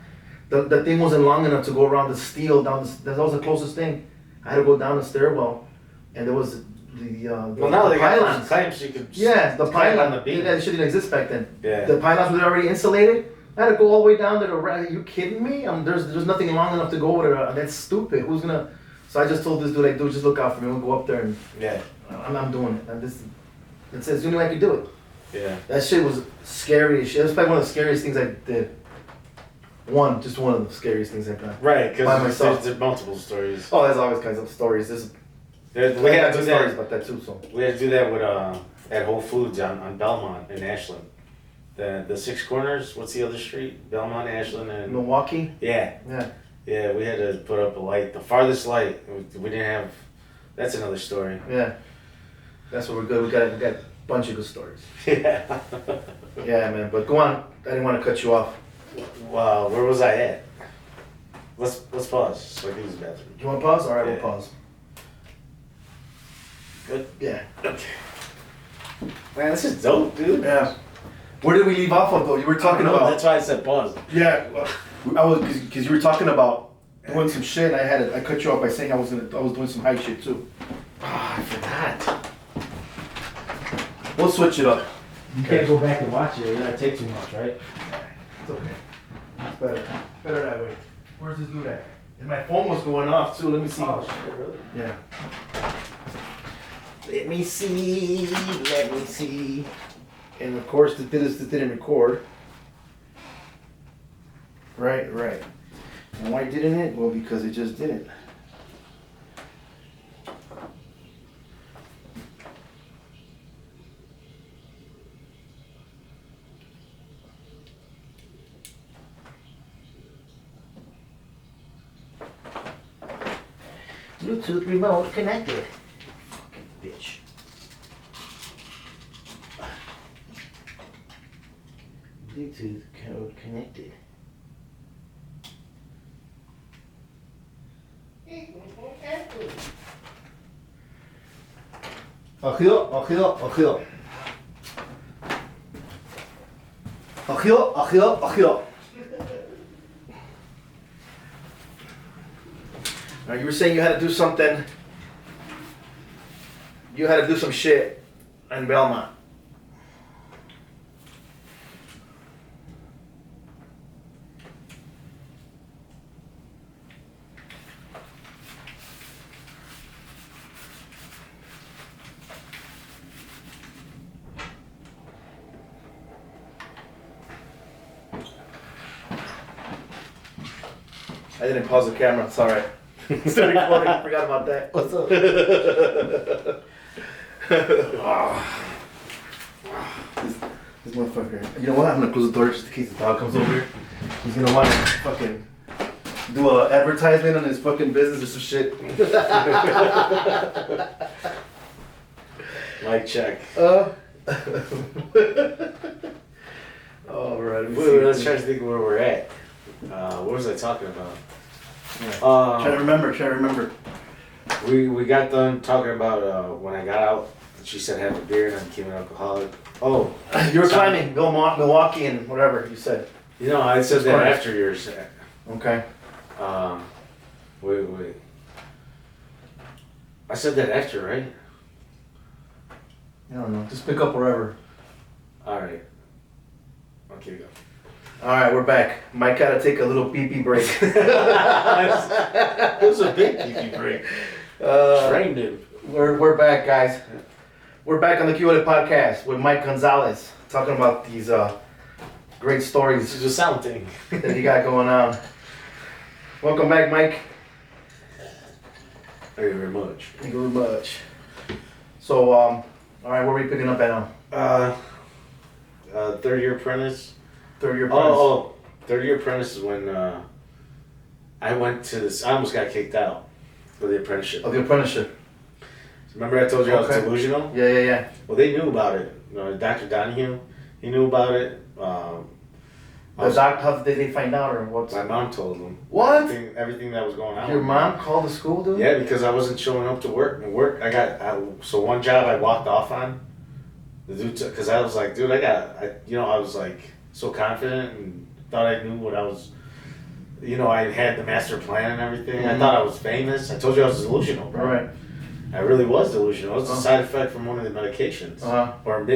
The thing wasn't long enough to go around the steel that was the closest thing. I had to go down the stairwell, and there was well, now the they got pylons. those clamps you could The climb pylon on the beam. that shit didn't exist back then. Yeah. The pylons were already insulated. I had to go all the way down there. Are you kidding me? There's nothing long enough to go with it. That's stupid. Who's gonna So I just told this dude, like, dude, just look out for me. We'll go up there and Yeah. I'm doing it. And this, it's the only way I could do it. Yeah. That shit was scary as shit. It was probably one of the scariest things I did. Just one of the scariest things I've done. Right, By because myself. there's multiple stories. Oh, there's always kinds of stories. We We had had to two do stories that. about that too. So We had to do that with at Whole Foods on Belmont in Ashland. The Six Corners. What's the other street? Belmont, Ashland, and Milwaukee. yeah, Yeah. We had to put up a light, the farthest light. We didn't have. That's another story. Yeah. That's what we're good. We got a bunch of good stories. Yeah. Yeah, man. But go on. I didn't want to cut you off. Wow, where was I at? Let's pause so I can use the bathroom. You want to pause? All right, Yeah. we'll pause. Good. Yeah. Okay. Man, this is dope, dude. Yeah. Where did we leave off of though? You were talking about. That's why I said pause. Yeah. I was because you were talking about doing some shit. And I cut you off by saying I was doing some high shit too. Ah, I forgot. We'll switch it up. You can't go back and watch it. It doesn't take too much, right? It's okay. It's better. Better that way. Where's this dude at? And my phone was going off too. Let me see. Oh, shit, really? Yeah. Let me see. Let me see. And of course, this didn't record. Right. And why didn't it? Well, because it just didn't. Bluetooth remote connected. Fucking bitch. Bluetooth code connected. Achille. Now you were saying you had to do something. You had to do some shit in Belmont. I didn't pause the camera. It's all right. Still recording. I forgot about that. What's up? This motherfucker. You know what? I'm gonna close the door just in case the dog comes over here. He's gonna want to fucking do a advertisement on his fucking business or some shit. Mic check. All right. Wait, let's try to think where we're at. What was I talking about? Try to remember. We got done talking about when I got out. She said have a beer and I became an alcoholic. Oh, You were climbing Milwaukee and whatever you said. you know I said that Correct. after yours. Okay. Wait. I said that after, right? I don't know. Just pick up wherever. All right. Okay, go. All right, we're back. Mike had to take a little pee-pee break. It was a big pee break. Trained him. We're back, guys. We're back on the Q&A podcast with Mike Gonzalez, talking about these great This stories is a sound thing. that you got going on. Welcome back, Mike. Thank you very much. Thank you very much. So, all right, where are we picking up at now? Third year apprentice. Third year apprentice. Third year apprentice is when I went to this. I almost got kicked out for the apprenticeship. Of the apprenticeship. Remember I told you I was Okay. delusional? Yeah. Well, they knew about it. You know, Dr. Donahue, he knew about it. How did they find out or what? My mom told them. What? Everything that was going on. Your with me. mom called the school, dude? Yeah, because I wasn't showing up to work. So one job I walked off on. The dude, because I was like, dude, I was like so confident and thought I knew what I was. I had the master plan and everything. I Mhm. thought I was famous. I told you I was delusional, bro. All right. I really was delusional. It was a Uh-huh. side effect from one of the medications, Uh-huh.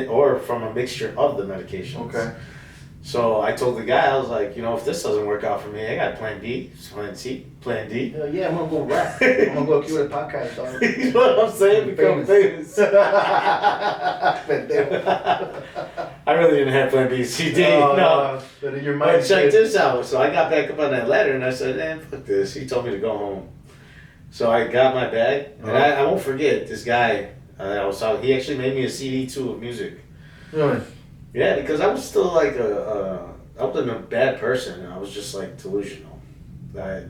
or from a mixture of the medications. Okay. So I told the guy, I was like, if this doesn't work out for me, I got plan B, plan C, plan D. Hell yeah, I'm gonna go rap. I'm gonna go cue the podcast, dog. You know what I'm saying? Become famous. I really didn't have plan B, C, D. No. But in your But mind, check this out. So I got back up on that ladder and I said, man, fuck this. He told me to go home. So I got my bag. And I won't forget this guy I was talking. He actually made me a CD too of music. Really? Yeah, because I was still like I wasn't a bad person. I was just like delusional. I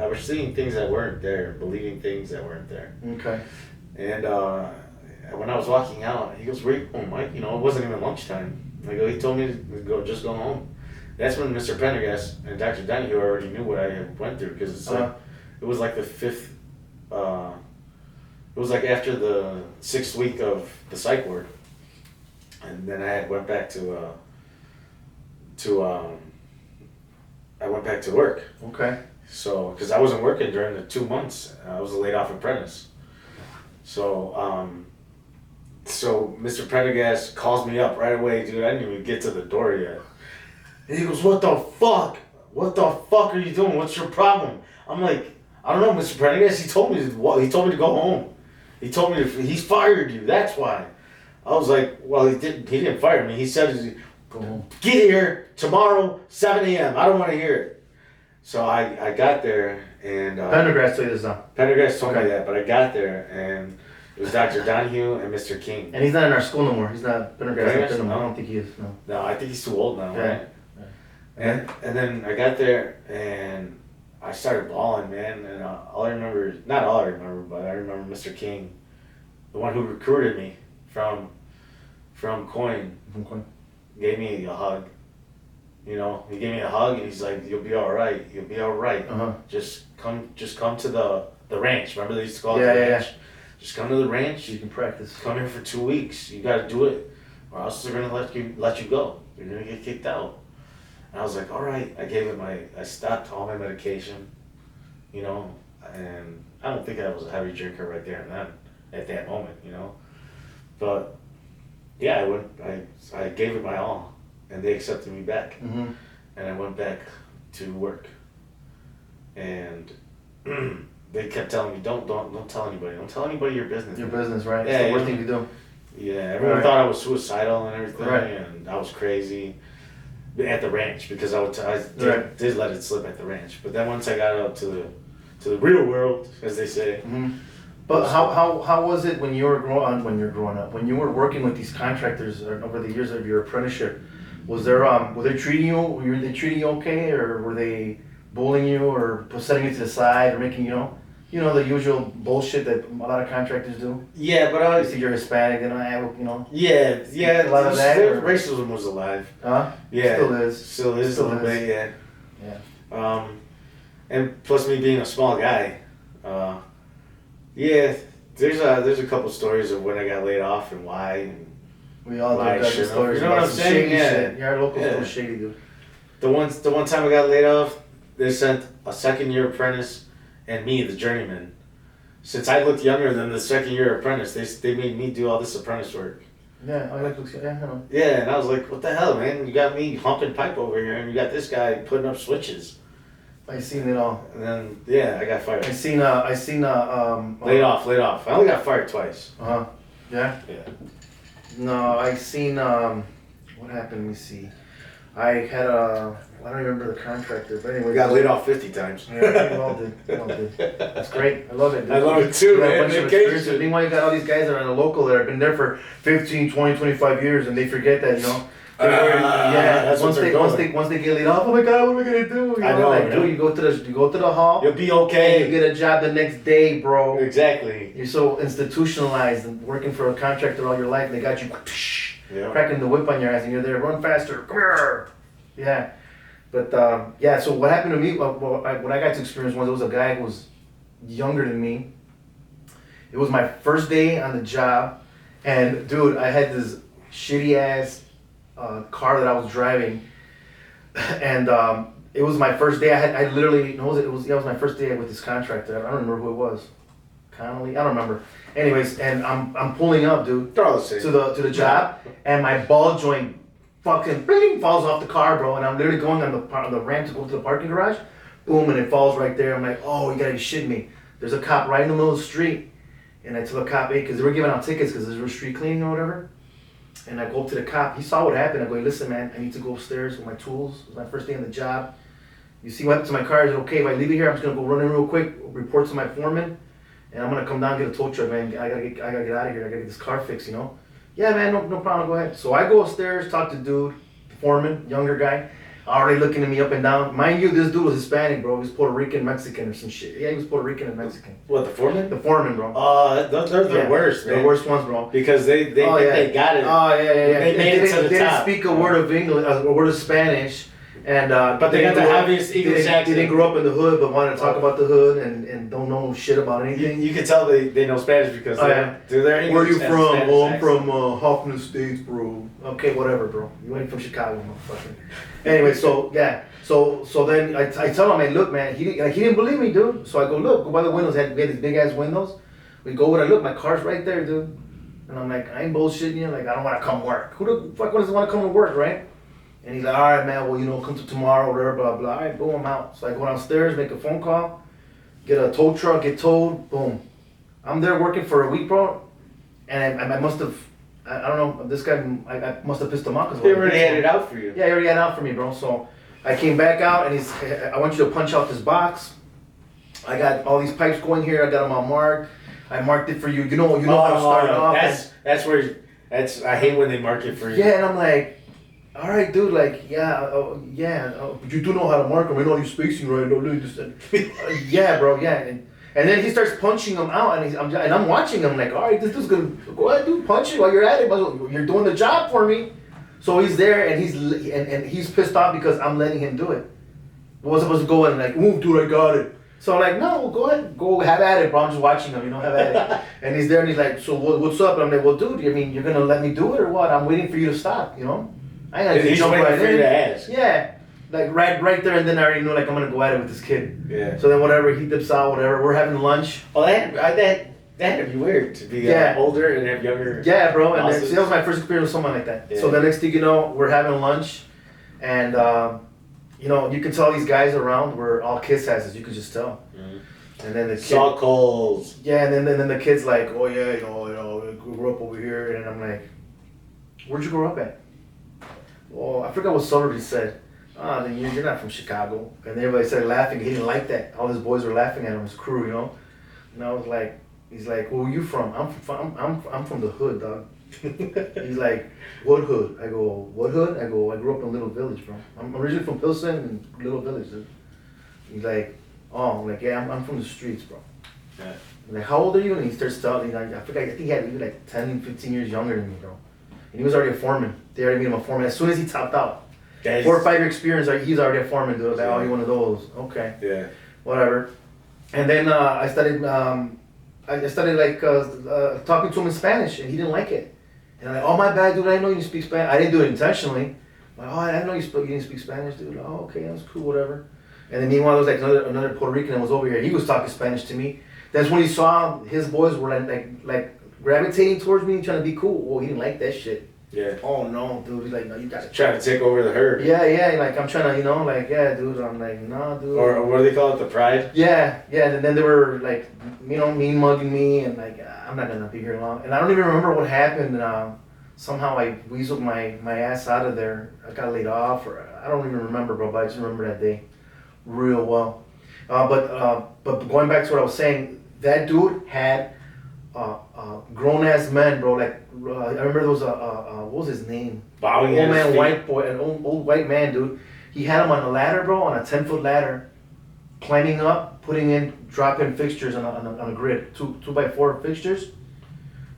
was seeing things that weren't there, believing things that weren't there. Okay. And when I was walking out, he goes, "Where you going, Mike?" It wasn't even lunchtime. He told me to just go home. That's when Mr. Pendergast and Dr. Donahue already knew what I went through because it's like it was like the fifth. It was like after the 6th week of the psych ward, and then I went back to work. Okay. So, because I wasn't working during the 2 months, I was a laid off apprentice. So, Mr. Pendergast calls me up right away, dude. I didn't even get to the door yet. And he goes, "What the fuck? What the fuck are you doing? What's your problem?" I'm like, "I don't know, Mr. Pendergast. He told me to go home. He told me he fired you. That's why." I was like, "Well, he didn't fire me. He said, Go home. get here tomorrow, 7 a.m. I don't want to hear it." So I got there and Pendergrass told you this now. Pendergast told me that, but I got there and it was Dr. Donahue and Mr. King. And he's not in our school no more. He's not Pendergrass. Pendergrass? No. No. I don't think he is. No. No, I think he's too old now, Yeah. right? And then I got there and I started bawling, man. And not all I remember, but I remember Mr. King, the one who recruited me from Coin, gave me a hug. He gave me a hug and he's like, "You'll be all right. You'll be all right. Just come to the ranch. Remember they used to call it the ranch? Just come to the ranch. You can practice. Come here for 2 weeks. You got to do it, or else they're gonna let you go. You're gonna get kicked out." And I was like, "All right." I stopped all my medication, and I don't think I was a heavy drinker right there and then at that moment, but yeah, I gave it my all, and they accepted me back, and I went back to work, and they kept telling me, don't tell anybody. Don't tell anybody your business. Your business, right? Yeah, It's the worst thing to do. Yeah, everyone thought I was suicidal and everything, Right. and I was crazy at the ranch because I did let it slip at the ranch. But then once I got out to the real world, as they say. But how was it when you were growing up? When you were working with these contractors over the years of your apprenticeship? Were they treating you? Were they treating you okay, or were they bullying you, or setting you to the side, or making the usual bullshit that a lot of contractors do? Yeah, but You see, you're Hispanic, and Yeah. A lot of that, or- Racism was alive. Huh? Yeah. Still is. Still is a little bit. Yeah. Yeah. And plus me being a small guy, yeah. There's a couple stories of when I got laid off and why. And We all Why got should've- stories. you know what about I'm some saying? shady Yeah. shit. Yeah, our locals Yeah. are shady, dude. the one time I got laid off, they sent a 2nd-year apprentice and me, the journeyman. Since I looked younger than the 2nd-year apprentice, they made me do all this apprentice work. Yeah, I like looks. Yeah, I know. Yeah, and I was like, "What the hell, man? You got me humping pipe over here, and you got this guy putting up switches." I seen it all. And then, yeah, I got fired. I seen Laid off. I only got fired twice. Yeah. Yeah. No, I seen what happened. Let me see. I had I don't remember the contractor, but anyway. We got laid off 50 times. Yeah, we all did. That's great. I love it. Dude. I love it too, You got a man. bunch of Vacation. experiences. Meanwhile, you got all these guys that are in the local that have been there for 15, 20, 25 years, and they forget that, that's what they're doing. once they get laid off, oh my God, what am I gonna do? I know, like, man. dude, you go to the hall, You'll be and you okay. get a job the next day, bro. Exactly. You're so institutionalized and working for a contractor all your life, and they got you Yeah. cracking the whip on your ass, and you're there, run faster, come here. Yeah. But yeah, so what happened to me, what I got to experience was there was a guy who was younger than me. It was my first day on the job, and dude, I had this shitty ass car that I was driving, and it was my first day. I literally, no, it was my first day with this contractor. I don't remember who it was. Connolly, I don't remember. Anyways, and I'm pulling up, dude, They're all the same. to the job, and my ball joint fucking bling, falls off the car, bro. And I'm literally going on the ramp to go to the parking garage. Boom, and it falls right there. I'm like, oh, you gotta be shitting me. There's a cop right in the middle of the street. And I tell the cop, hey, because they were giving out tickets because they were street cleaning or whatever. And I go up to the cop. He saw what happened. I go, hey, listen, man, I need to go upstairs with my tools. It was my first day on the job. You see what happened to my car? Is it okay if I leave it here? I'm just gonna go run in real quick, report to my foreman, and I'm gonna come down and get a tow truck, man. I gotta get out of here. I gotta get this car fixed, you know? Yeah, man, no problem. Go ahead. So I go upstairs, talk to the dude, the foreman, younger guy, already looking at me up and down. Mind you, this dude was Hispanic, bro. He was Puerto Rican, Mexican, or some shit. Yeah, he was Puerto Rican and Mexican. What, the foreman? The foreman, bro. They're the worst, man. The worst ones, bro. Because they think they got it. Oh, yeah. They made it to the They didn't top. speak a word of English, a word of Spanish. And But they got the heaviest English accent. They didn't grow up in the hood, but wanted to talk about the hood and don't know shit about anything. You can tell they know Spanish because do their English. Where are you has from? Spanish Oh, I'm accent. from Hoffman Estates, bro. Okay, whatever, bro. You ain't from Chicago, motherfucker. Anyway, so yeah, so then I tell him, man, look, man, he didn't believe me, dude. So I go, look, go by the windows. We had these big ass windows. We go when I look, my car's right there, dude. And I'm like, I ain't bullshitting you. Like, I don't want to come work. Who the fuck doesn't want to come to work, right? And he's like, all right, man, well, you know, come to tomorrow, whatever, blah, blah. All right, boom, I'm out. So I go downstairs, make a phone call, get a tow truck, get towed, boom. I'm there working for a week, bro. And I must have, I don't know, this guy, I must have pissed him off. They already had it out for you. Yeah, he already had it out for me, bro. So I came back out and I want you to punch out this box. I got all these pipes going here. I got them all marked. I marked it for you. You know how to start it off. I hate when they mark it for you. Yeah, and I'm like, all right, dude, like, but you do know how to mark them. I know you're spacing right. Yeah, bro, yeah. And then he starts punching them out, and I'm watching him like, all right, this dude's gonna go ahead, dude, punch it while you're at it. You're doing the job for me. So he's there, and he's pissed off because I'm letting him do it. I was supposed to go in and like, move, dude, I got it. So I'm like, no, go ahead, go have at it, bro. I'm just watching him, have at it. And he's there, and he's like, so what's up? And I'm like, well, dude, I mean, you're gonna let me do it or what? I'm waiting for you to stop, I ain't gonna He's jump waiting right for you in. to ask. Yeah, like right there, and then I already know like I'm gonna go at it with this kid. Yeah. So then whatever, he dips out, whatever. We're having lunch. Well, that had to be weird to be older and have younger. Yeah, bro. And then, bosses. that was my first experience with someone like that. Yeah. So the next thing you know, we're having lunch, and you can tell these guys around were all kiss asses. You could just tell. Mm. And then the kid, Saw coals. yeah, and then the kid's like, oh yeah, I grew up over here, and I'm like, where'd you grow up at? Well, I forgot what suburb he said. Then you're not from Chicago. And everybody started laughing. He didn't like that. All his boys were laughing at him, his crew, And I was like, he's like, well, where you from? I'm from the hood, dog. He's like, what hood? I go, what hood? I go, I grew up in a little village, bro. I'm originally from Pilsen and little village, dude. He's like, oh, I'm like, yeah, I'm from the streets, bro. Yeah. I'm like, how old are you? And he starts telling me, I forgot, I think he had maybe like 10, 15 years younger than me, bro. And he was already a foreman. They already made him a foreman. As soon as he topped out. 4 or 5 year experience, he's already a foreman, dude. Like, oh, you're one of those. Okay. Yeah. Whatever. And then I started talking to him in Spanish, and he didn't like it. And I'm like, oh, my bad, dude. I didn't know you speak Spanish. I didn't do it intentionally. I'm like, oh, I didn't know you didn't speak Spanish, dude. Oh, okay, that's cool, whatever. And then meanwhile, there was like another Puerto Rican that was over here. He was talking Spanish to me. That's when he saw his boys were like gravitating towards me, trying to be cool. Well, he didn't like that shit. Yeah. Oh no, dude. He's like, no, you gotta Trying to take over the herd. Yeah, like I'm trying to, yeah, dude. I'm like, nah, dude. Or what do they call it, the pride? Yeah, and then they were like, mean mugging me, and like, I'm not gonna be here long. And I don't even remember what happened. Somehow I weaseled my ass out of there. I got laid off, or I don't even remember, bro. But I just remember that day real well. But going back to what I was saying, that dude had grown ass men, bro. Like I remember there was what was his name? Bowing Old at his man, feet. white boy, an old white man, dude. He had him on a ladder, bro, on a 10-foot ladder, climbing up, dropping fixtures on a grid, 2x4 fixtures.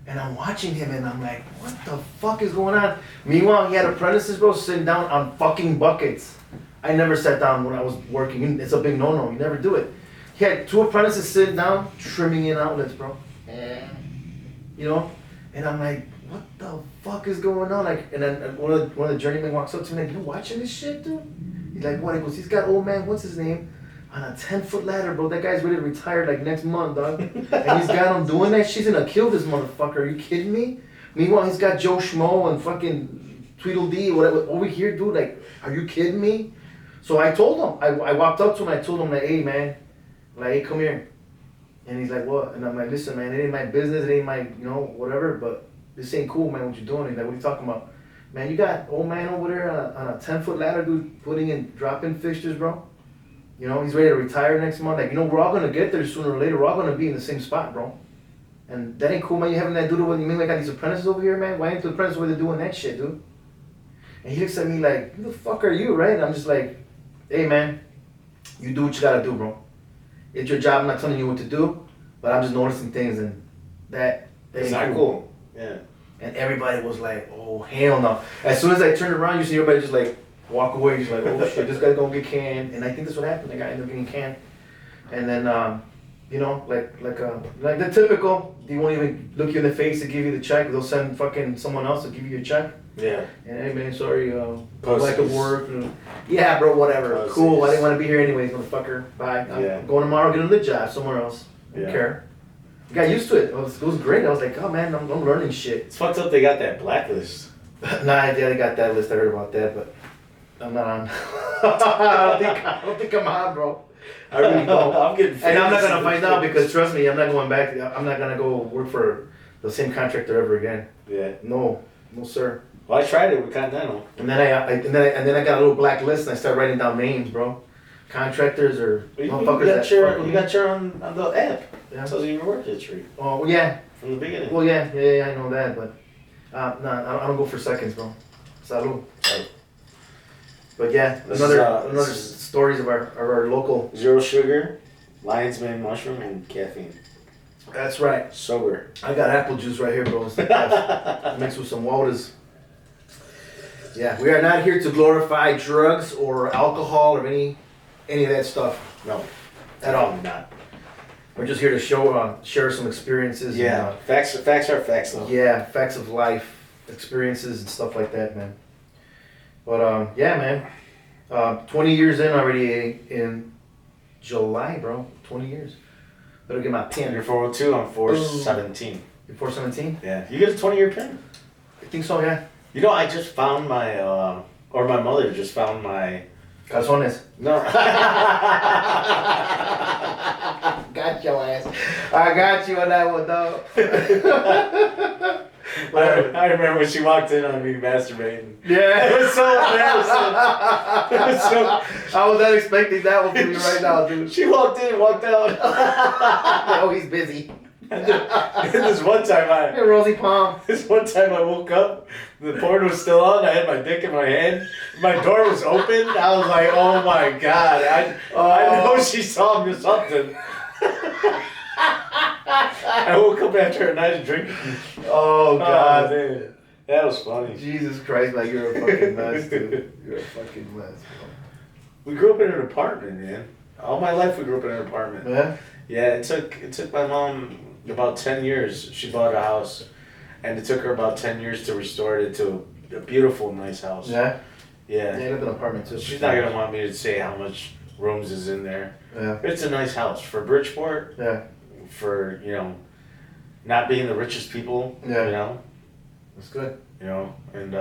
And I'm watching him, and I'm like, what the fuck is going on? Meanwhile, he had apprentices, bro, sitting down on fucking buckets. I never sat down when I was working. It's a big no-no. You never do it. He had 2 apprentices sitting down, trimming in outlets, bro. And I'm like, what the fuck is going on? Like, and then one of the journeymen walks up to me, like, you watching this shit, dude? He's like, what? He goes, he's got old man, what's his name? On a 10-foot ladder, bro. That guy's ready to retire like next month, dog. And he's got him doing that. She's gonna kill this motherfucker. Are you kidding me? Meanwhile, he's got Joe Schmo and fucking Tweedledee, whatever, over here, dude. Like, are you kidding me? So I told him. I walked up to him. And I told him like, hey man, like, hey, come here. And he's like, what? And I'm like, listen, man, it ain't my business. It ain't my, whatever. But this ain't cool, man. What you doing? He's like, what are you talking about? Man, you got old man over there on a 10-foot ladder, dude, dropping fixtures, bro. He's ready to retire next month. Like, we're all gonna get there sooner or later. We're all gonna be in the same spot, bro. And that ain't cool, man. You having that dude over, you mean like I got these apprentices over here, man? Why ain't the apprentices over there doing that shit, dude? And he looks at me like, who the fuck are you, right? And I'm just like, hey, man, you do what you gotta do, bro. It's your job. I'm not telling you what to do, but I'm just noticing things, and that It's ain't not cool. Yeah. And everybody was like, oh, hell no. As soon as I turned around, you see everybody just like walk away. Just like, oh shit, this guy's gonna get canned. And I think that's what happened. The guy ended up getting canned. And then, like the typical, they won't even look you in the face to give you the check. They'll send fucking someone else to give you your check. Yeah. And hey man, sorry, Pussies. lack of work. And, yeah, bro, whatever. Pussies. Cool. I didn't want to be here anyways, motherfucker. Bye. I'm going tomorrow, get another job somewhere else. I don't care. I got used to it. It was great. I was like, oh man, I'm learning shit. It's fucked up they got that blacklist. Nah, yeah, they got that list. I heard about that, but I'm not on. I don't think I'm on, bro. I really don't. I'm getting And I'm not famous. gonna find out because trust me, I'm not going back. I'm not gonna go work for the same contractor ever again. Yeah. No, sir. Well, I tried it with Continental. And then I got a little black list and I started writing down names, bro. Contractors or motherfuckers You got your on the app. Yeah. It tells you your work history Oh yeah. from the beginning. Well, yeah, I know that, but no, I don't go for seconds, bro. Salud. But yeah, This another is, stories of our local. Zero sugar, lion's mane mushroom, and caffeine. That's right. Sober. I got apple juice right here, bro. It's the best. Mixed with some waters. Yeah, we are not here to glorify drugs or alcohol or any of that stuff. No, At all. definitely not. We're just here to share some experiences. Yeah, And, facts are facts though. yeah, facts of life, experiences and stuff like that, man. But yeah, man. 20 years in already in July, bro. 20 years. Better get my pin. You're 402, I'm 417. You're 417? Yeah. You get a 20-year pin? I think so, yeah. You know, I just found my, or my mother just found my... Calzones. No. Got your ass. I got you on that one, dog. I remember when she walked in on me masturbating. Yeah. It was so embarrassing. It was so... I was not expecting that one from you right now, dude. She walked in and walked out. Oh, he's busy. And this one time Hey, Rosie Palm. I woke up, the porn was still on, I had my dick in my hand, my door was open, I was like, oh my god, I know she saw me or something. I woke up after a night of drinking. Oh, God. Man. That was funny. Jesus Christ, man, you're a fucking mess, dude. You're a fucking mess, We grew up in an apartment, man. All my life we grew up in an apartment. bro. Yeah? Yeah, it took my mom about 10 years. She bought a house, and it took her about 10 years to restore it to a beautiful, nice house. Yeah? Yeah. Yeah, I live in an apartment, too. She's not gonna want me to say how much rooms is in there. Yeah. It's a nice house for Bridgeport. Yeah. For not being the richest people. Yeah. That's good. And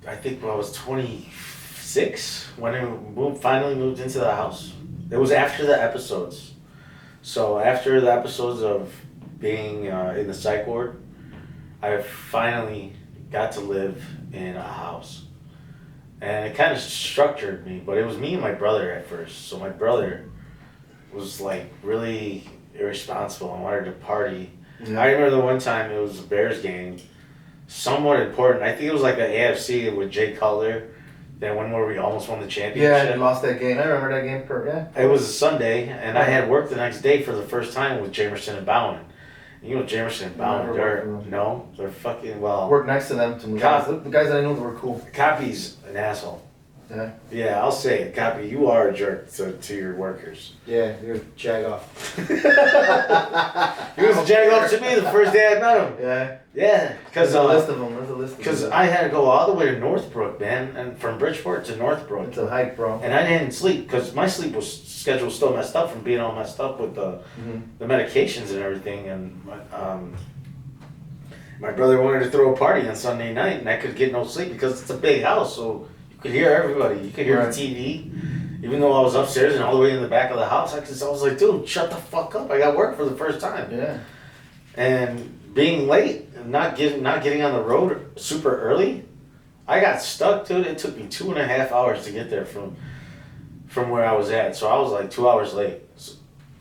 I think when I was 26 when I finally moved into the house. It was after the episodes. So after the episodes of being in the psych ward, I finally got to live in a house. And it kind of structured me, but it was me and my brother at first. So my brother was like really irresponsible and wanted to party. Yeah. I remember the one time it was a Bears game, somewhat important. I think it was like the AFC with Jay Cutler, that one where we almost won the championship. Yeah, you lost that game. I remember that game. Yeah. It was a Sunday, and I had work the next day for the first time with Jamerson and Bowen. You know Jamerson and Bowen, they're fucking, well... Worked next to them. The guys that I knew that were cool. Copy's an asshole. Yeah. Yeah, I'll say it. Copy, you are a jerk to your workers. Yeah, you're a jag off. He was a jag off to me the first day I met him. Yeah. Yeah, because There's a list of them. There's a list of them. Because I had to go all the way to Northbrook, man, and from Bridgeport to Northbrook. It's a hike, bro. And I didn't sleep because my sleep schedule was still messed up from being all messed up with the medications and everything. And my brother wanted to throw a party on Sunday night, and I could get no sleep because it's a big house, so you could hear everybody. You could hear Right. the TV. Even though I was upstairs and all the way in the back of the house, I was like, dude, shut the fuck up. I got work for the first time. Yeah. And being late and not getting on the road super early, I got stuck, dude. It took me 2.5 hours to get there from where I was at. So I was like 2 hours late. So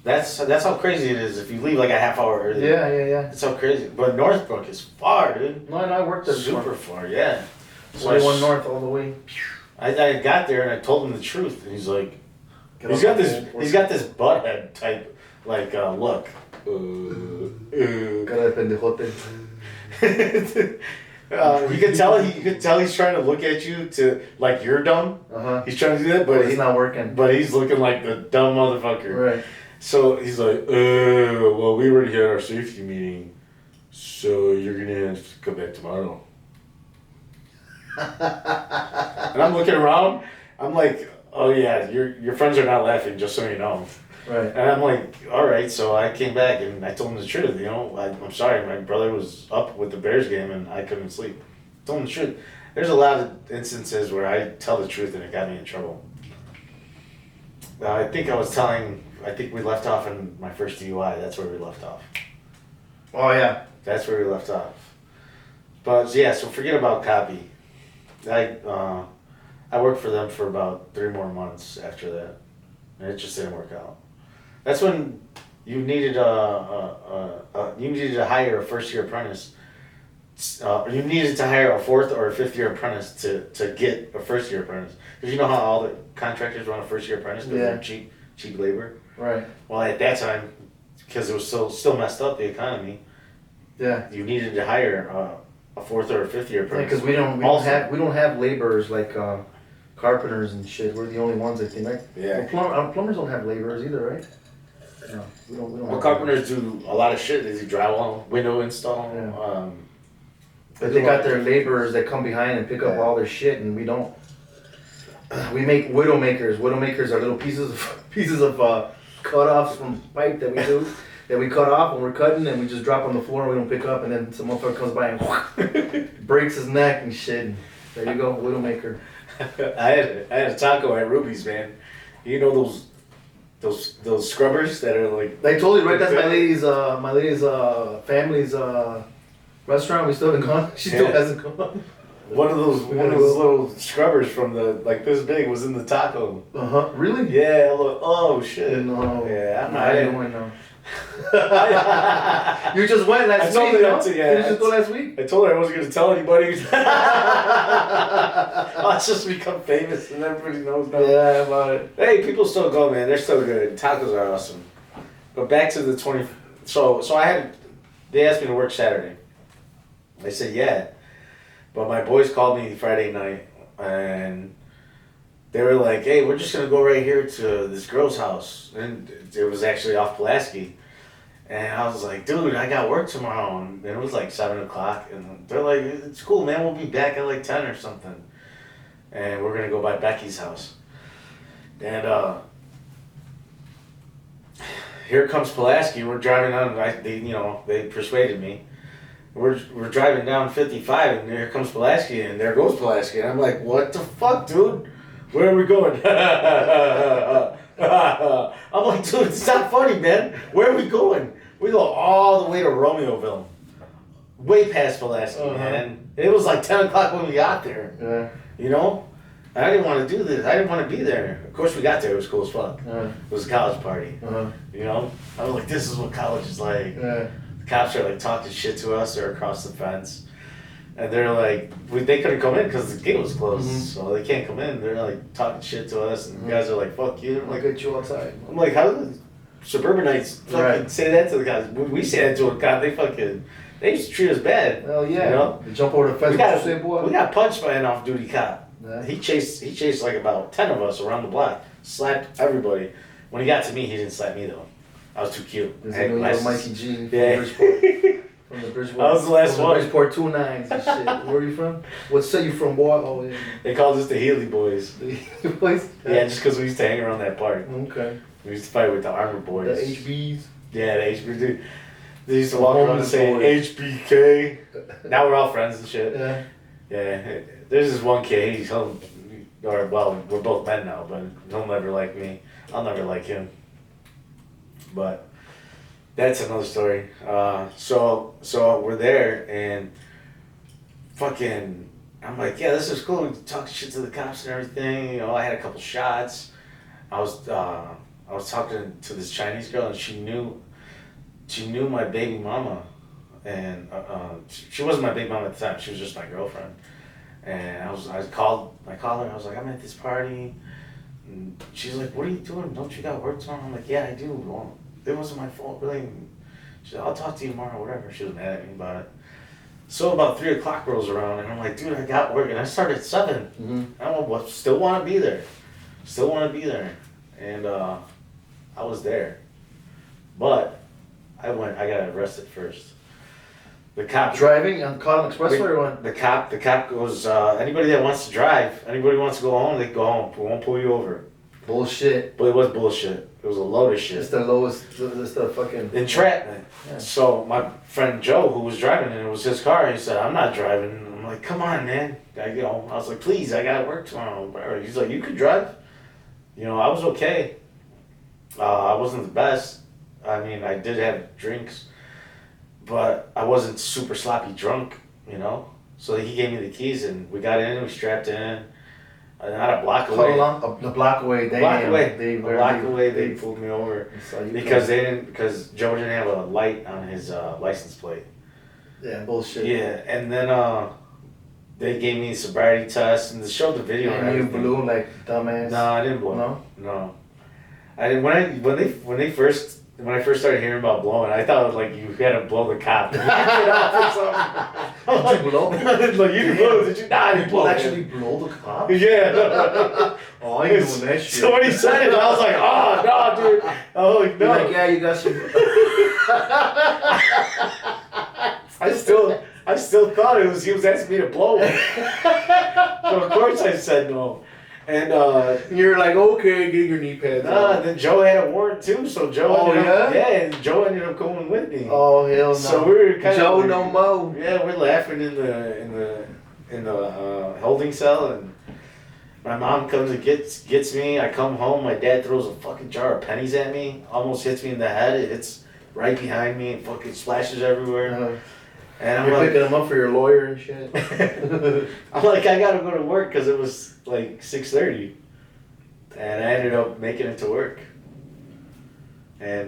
that's how crazy it is if you leave like a half hour early. Yeah. That's how crazy. But Northbrook is far, dude. No, I worked there before. Super far, yeah. So 21 North all the way. I got there and I told him the truth, and he's like, Get he's off got the this phone. he's got this butthead type like look. Cara de pendejote. You could tell he's trying to look at you to like you're dumb. He's trying to do that, But but it's not working. but he's looking like the dumb motherfucker. Right. So he's like, well, we already had our safety meeting, so you're gonna have to come back tomorrow. And I'm looking around. I'm like, oh yeah, your friends are not laughing, just so you know. Right. And I'm like, all right. So I came back and I told him the truth. You know, I'm sorry, my brother was up with the Bears game and I couldn't sleep. I told him the truth. There's a lot of instances where I tell the truth and it got me in trouble. I think we left off in my first DUI. That's where we left off. Oh yeah. That's where we left off. But yeah, so forget about copy. I worked for them for about 3 more months after that, and it just didn't work out. That's when you needed to hire a first-year apprentice. You needed to hire a 4th or a 5th-year apprentice to get a first-year apprentice. Because you know how all the contractors run a first-year apprentice because they're cheap labor. Right. Well, at that time, because it was still messed up the economy, Yeah. you needed to hire a 4th or a 5th-year Yeah, apprentice. because we don't have laborers like carpenters and shit. We're the only ones I think, right? Yeah. Well, plumbers don't have laborers either, right? No, we don't. Well, carpenters do a lot of shit. They do drywall, window install. Yeah. But they got their laborers that come behind and pick up all their shit, and we don't. We make widowmakers. Widowmakers are little pieces of cut-offs from pipe that we do. That we cut off when we're cutting, and we just drop on the floor and we don't pick up, and then some motherfucker comes by and breaks his neck and shit. And there you go, widowmaker. I had a taco at Ruby's, man. You know those scrubbers that are like. I told you, right? That's my lady's family's restaurant. We still haven't gone. She still Yeah. hasn't gone. One of those little scrubbers from like this big was in the taco. Really? Yeah. I was like, oh shit. No. Yeah. I didn't know. You just went I last told week, her you know? that too, yeah. Did you just go last week? I told her I wasn't gonna tell anybody. I'll just become famous and everybody knows now. Yeah, about it. Hey, people still go, man. They're still good. Tacos are awesome. But back to the 20. So they asked me to work Saturday. I said yeah, but my boys called me Friday night and they were like, "Hey, we're just gonna go right here to this girl's house," and it was actually off Pulaski. And I was like, "Dude, I got work tomorrow," and it was like 7:00, and they're like, "It's cool, man. We'll be back at like 10 or something." And we're gonna go by Becky's house. And here comes Pulaski. We're driving on. They persuaded me. We're driving down 55, and here comes Pulaski, and there goes Pulaski. And I'm like, "What the fuck, dude? Where are we going?" I'm like, "Dude, it's not funny, man. Where are we going?" We go all the way to Romeoville, way past Pulaski, man. It was like 10:00 when we got there. Yeah. You know? And I didn't want to do this. I didn't want to be there. Of course, we got there. It was cool as fuck. It was a college party. You know? I was like, this is what college is like. Yeah. The cops are like talking shit to us. They're across the fence. And they're like, they couldn't come in because the gate was closed. So they can't come in. They're like talking shit to us. And the guys are like, fuck you. I'm I'll like, get you outside. I'm like, how do suburbanites fucking say that to the guys? When we say that to a cop, they used to treat us bad. Hell yeah. You know? You jump over the fence. We What you say, boy? got punched by an off-duty cop. Yeah. He chased like about 10 of us around the block, slapped everybody. When he got to me, he didn't slap me though. I was too cute. There's I had a new glasses. Mikey G from Yeah. Bridgeport. From the Bridgeport. I was the last from one. The Bridgeport 2-9s and shit. Where are you from? What city you from, boy? Oh, yeah. They called us the Healy Boys. The place? Yeah, just because we used to hang around that park. Okay. We used to fight with the Armor The Boys. HBs. Yeah, the HB dude. They used to walk around and say HBK. Now we're all friends and shit. Yeah. Yeah. There's this one kid. We're both men now, but he'll never like me. I'll never like him. But that's another story. So we're there and fucking. I'm like, yeah, this is cool. We talk shit to the cops and everything. You know, I had a couple shots. I was talking to this Chinese girl and she knew my baby mama, and she wasn't my baby mama at the time. She was just my girlfriend. And I called her. I was like, I'm at this party. And she's like, what are you doing? Don't you got work tomorrow? I'm like, yeah, I do. Well, it wasn't my fault, really. She said, I'll talk to you tomorrow, whatever. She was mad at me about it. So about 3 o'clock rolls around, and I'm like, dude, I got work, and I started at 7. Mm-hmm. I still want to be there. And I was there. But I got arrested first. The cop Driving on Cotton Expressway or what? The cop goes, anybody that wants to drive, anybody who wants to go home, they can go home. We won't pull you over. Bullshit. But it was bullshit. It was a load of shit. It's the lowest, it's the fucking... Entrapment. Yeah. So my friend Joe, who was driving, and it was his car, he said, I'm not driving. I'm like, come on, man. I was like, please, I got to work tomorrow. Whatever. He's like, you could drive. You know, I was okay. I wasn't the best. I mean, I did have drinks, but I wasn't super sloppy drunk, you know? So he gave me the keys, and we got in, we strapped in. Not a block away. A block away. They pulled me over because Joe didn't have a light on his license plate. Yeah, bullshit. Yeah, and then they gave me a sobriety test and they showed the video. And you blew like dumbass. No, I didn't blow. No, I didn't. When I first started hearing about blowing, I thought it was like you had to blow the cop. Did you blow? Like, you didn't blow, did you? Nah, I didn't blow. Actually blow the cop? Yeah. Oh, I ain't doing that shit. So when he said it, I was like, oh, no, dude. Oh, like, no. You're like, yeah, you got some... I still thought he was asking me to blow him. So of course I said no. And you're like, okay, get your knee pads on. Then Joe had a warrant too, so Joe and Joe ended up going with me. Oh hell no. So we were kind Joe of no mo. Yeah, we're laughing in the holding cell, and my mom comes and gets me. I come home, my dad throws a fucking jar of pennies at me, almost hits me in the head. It hits right behind me, and fucking splashes everywhere. And you're picking them up for your lawyer and shit. I'm like, I gotta go to work because it was like 6:30, and I ended up making it to work. And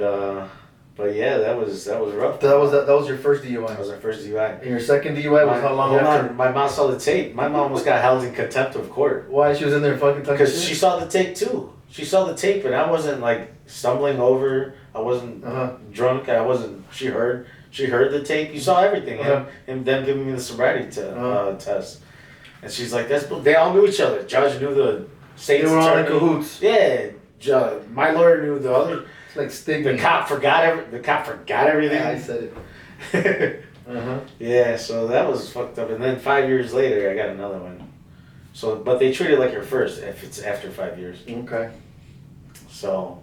but yeah, that was rough. That was your first DUI. That was our first DUI. And your second DUI was how long after? My mom saw the tape. My mom almost got held in contempt of court. Why? She was in there fucking talking shit? Because she saw the tape too. She saw the tape, and I wasn't like stumbling over. I wasn't drunk. I wasn't. She heard the tape. You saw everything. And them giving me the sobriety test. And she's like, they all knew each other. Judge knew the state's attorney. They were all in cahoots. Yeah. My lawyer knew the other. It's like stigma. The cop forgot everything. Yeah, I said it. Yeah, so that was fucked up. And then 5 years later, I got another one. So, but they treat it like your first if it's after 5 years. Okay. So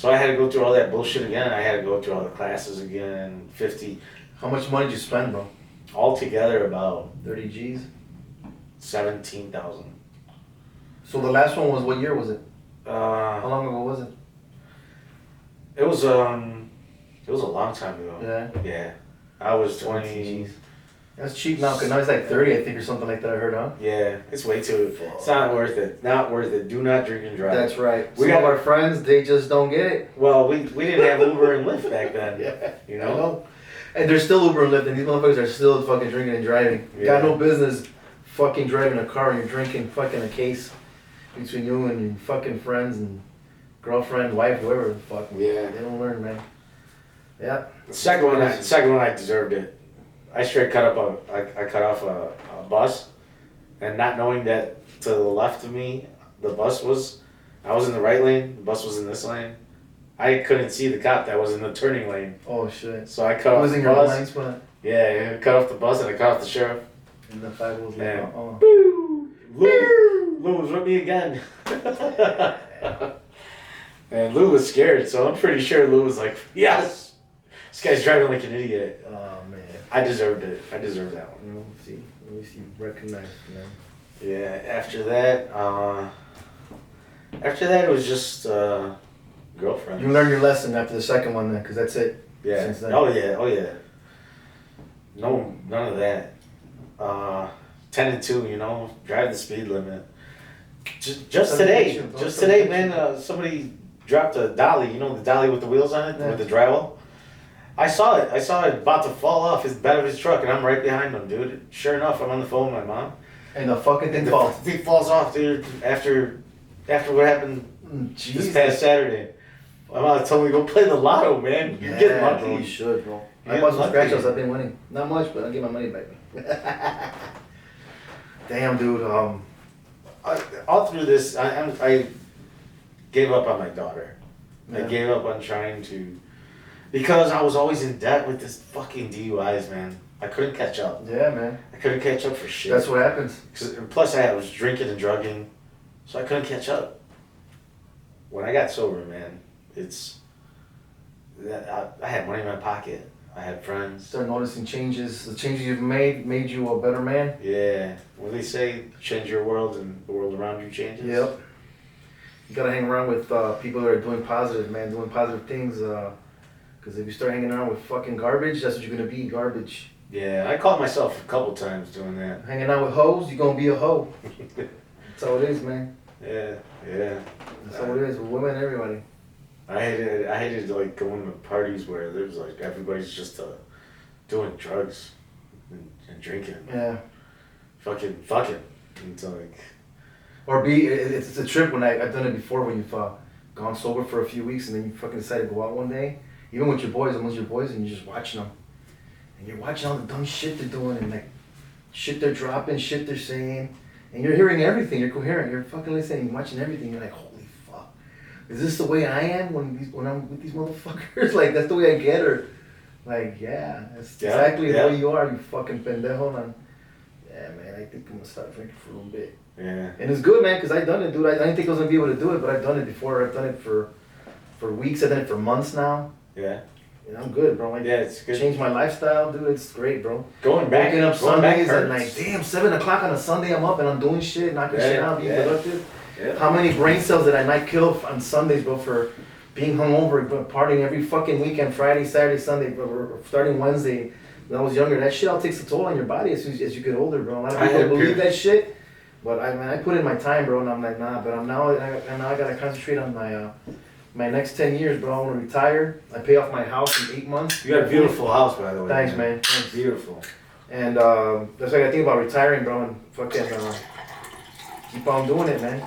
I had to go through all that bullshit again. I had to go through all the classes again. 50. How much money did you spend, bro? Altogether, about 30 G's. 17,000. So the last one was, what year was it? How long ago was it? It was a long time ago. Yeah. Yeah. I was 20. That's cheap now, because now it's like 30, I think, or something like that, I heard, huh? Yeah, it's way too. It's not worth it. Not worth it. Do not drink and drive. That's right. Some of our friends, they just don't get it. Well, we didn't have Uber and Lyft back then. Yeah. You know? And there's still Uber and Lyft, and these motherfuckers are still fucking drinking and driving. You got no business fucking driving a car and you're drinking fucking a case between you and your fucking friends and girlfriend, wife, whoever the fuck. Yeah. They don't learn, man. Yeah. The second one, I deserved it. I straight cut off a bus, and not knowing that to the left of me, I was in the right lane, the bus was in this lane. I couldn't see the cop that was in the turning lane. Oh shit. So I cut off the bus. Was in your blind spot? Yeah, I cut off the bus and I cut off the sheriff. And the five was like, Boo! Lou was with me again. And Lou was scared, so I'm pretty sure Lou was like, yes! This guy's driving like an idiot. Oh man. I deserved it. I deserved that one. Let me see, recognize, man. Yeah. After that, it was just girlfriends. You learned your lesson after the second one, then, because that's it. Yeah. Since then. Oh yeah. No, none of that. 10 and 2, drive the speed limit. Just today, man. Somebody dropped a dolly. You know the dolly with the wheels on it, with the drywall. I saw it about to fall off his bed of his truck, and I'm right behind him, dude. Sure enough, I'm on the phone with my mom. And the fucking thing The falls. thing falls off, dude. After what happened this past Saturday. My mom told me, go play the lotto, man. You're getting lucky. Bro, you should, bro. You're I bought some lucky. scratch-offs. I've been winning. Not much, but I'll get my money back. Damn, dude. All through this, I gave up on my daughter. Yeah. I gave up on trying to, because I was always in debt with this fucking DUIs, man. I couldn't catch up. Yeah, man. I couldn't catch up for shit. That's what happens. Plus, I was drinking and drugging, so I couldn't catch up. When I got sober, man, I had money in my pocket. I had friends. Start noticing changes. The changes you've made you a better man. Yeah. What they say, change your world and the world around you changes. Yep. You gotta hang around with people that are doing positive, man, doing positive things. Because if you start hanging around with fucking garbage, that's what you're gonna be, garbage. Yeah, I caught myself a couple times doing that. Hanging out with hoes, you're gonna be a hoe. That's how it is, man. Yeah. That's how it is with women and everybody. I hated like going to parties where there's like everybody's just doing drugs and drinking. Yeah. Fucking. It's like. Or it's a trip when I've done it before when you've gone sober for a few weeks and then you fucking decide to go out one day, even with your boys, and you're just watching them. And you're watching all the dumb shit they're doing and like shit they're dropping, shit they're saying. And you're hearing everything, you're coherent, you're fucking listening, you're watching everything, you're like, holy fuck. Is this the way I am when I'm with these motherfuckers? Like, that's the way I get her. Like, yeah, that's exactly the way you are, you fucking pendejo. And yeah, man, I think I'm gonna start drinking for a little bit. Yeah. And it's good, man, because I've done it, dude. I didn't think I was gonna be able to do it, but I've done it before. I've done it for weeks, I've done it for months now. Yeah. And I'm good, bro. Yeah, it's good. Changed my lifestyle, dude. It's great, bro. Waking up Sundays hurts. and like, damn, 7 o'clock on a Sunday, I'm up and I'm doing shit, knocking shit out, being productive. Yeah. How many brain cells did I not kill on Sundays, bro, for being hungover, partying every fucking weekend, Friday, Saturday, Sunday, bro, starting Wednesday. When I was younger, that shit all takes a toll on your body as you get older, bro. A lot of people don't believe that shit, but I put in my time, bro, and I'm like, nah. But now I gotta concentrate on my next 10 years, bro. I want to retire. I pay off my house in 8 months. You got a beautiful house, by the way. Thanks, man. Thanks. Beautiful. And that's why I gotta think about retiring, bro, and fucking keep on doing it, man.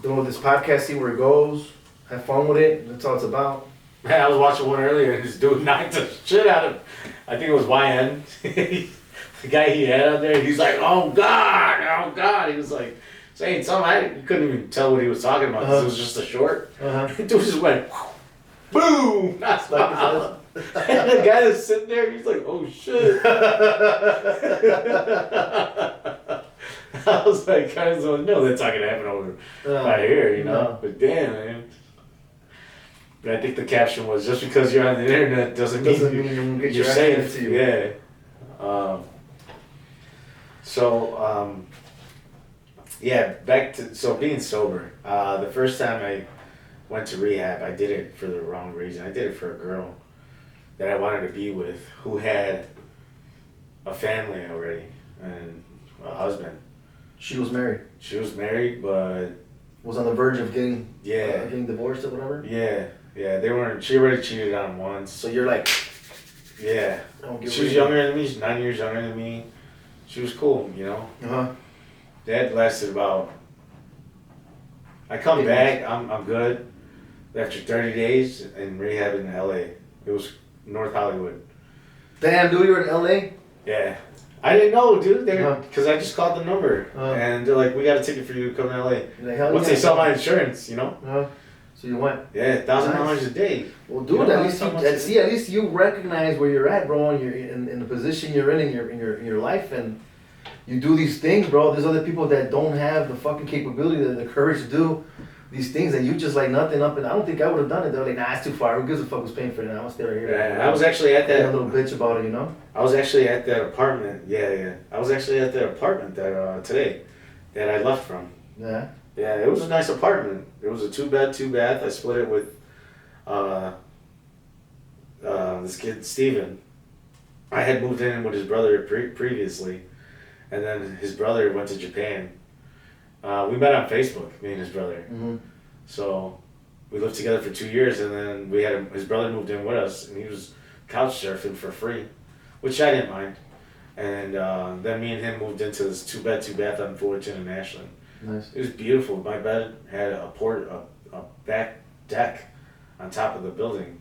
Doing this podcast, see where it goes. Have fun with it. That's all it's about. Man, I was watching one earlier and this dude knocked the shit out of, I think it was YN. The guy he had out there, he's like, oh God. He was like saying something, you couldn't even tell what he was talking about because it was just a short. The dude just went, boom! That's like out. And the guy that's sitting there, he's like, oh shit. I was like, guys don't know that's not gonna happen over right here, No. But damn, man. But I think the caption was, just because you're on the internet doesn't mean you won't get you're your safe. ass handed to you. Yeah. Back to being sober. The first time I went to rehab, I did it for the wrong reason. I did it for a girl that I wanted to be with who had a family already and a husband. She was married. She was married, but Was on the verge of getting getting divorced or whatever. Yeah, they weren't. She already cheated on him once. So you're like, Yeah, don't give she was younger than me. She's 9 years younger than me. She was cool, That lasted about. I come 8 back. I'm good. After 30 days in rehab in LA, it was North Hollywood. damn, dude, you're in LA. Yeah, I didn't know, dude. Uh-huh. Because I just called the number and they're like, "We got a ticket for you to come to LA." You're like, hell Once yeah. they saw my insurance, So you went. Yeah, $1,000 a day. Well, dude, You know at how least much at least you recognize where you're at, bro, and you're in the position you're in your life, and you do these things, bro. There's other people that don't have the fucking capability, the courage to do these things that you just like nothing up, and I don't think I would have done it. They're like, nah, it's too far. Who gives a fuck who's paying for it? Now I'm gonna stay right here. Yeah, I was actually at Being a that. little bitch about it, you know. I was actually at that apartment. Yeah. I was actually at that apartment that today, that I left from. Yeah. Yeah, it was a nice apartment. It was a 2-bed, 2-bath. I split it with this kid Steven. I had moved in with his brother previously, and then his brother went to Japan. We met on Facebook, me and his brother. Mm-hmm. So we lived together for 2 years, and then we had his brother moved in with us, and he was couch surfing for free, which I didn't mind. And then me and him moved into this 2-bed, 2-bath on Fullerton and Ashland. Nice. It was beautiful. My bed had a back deck on top of the building.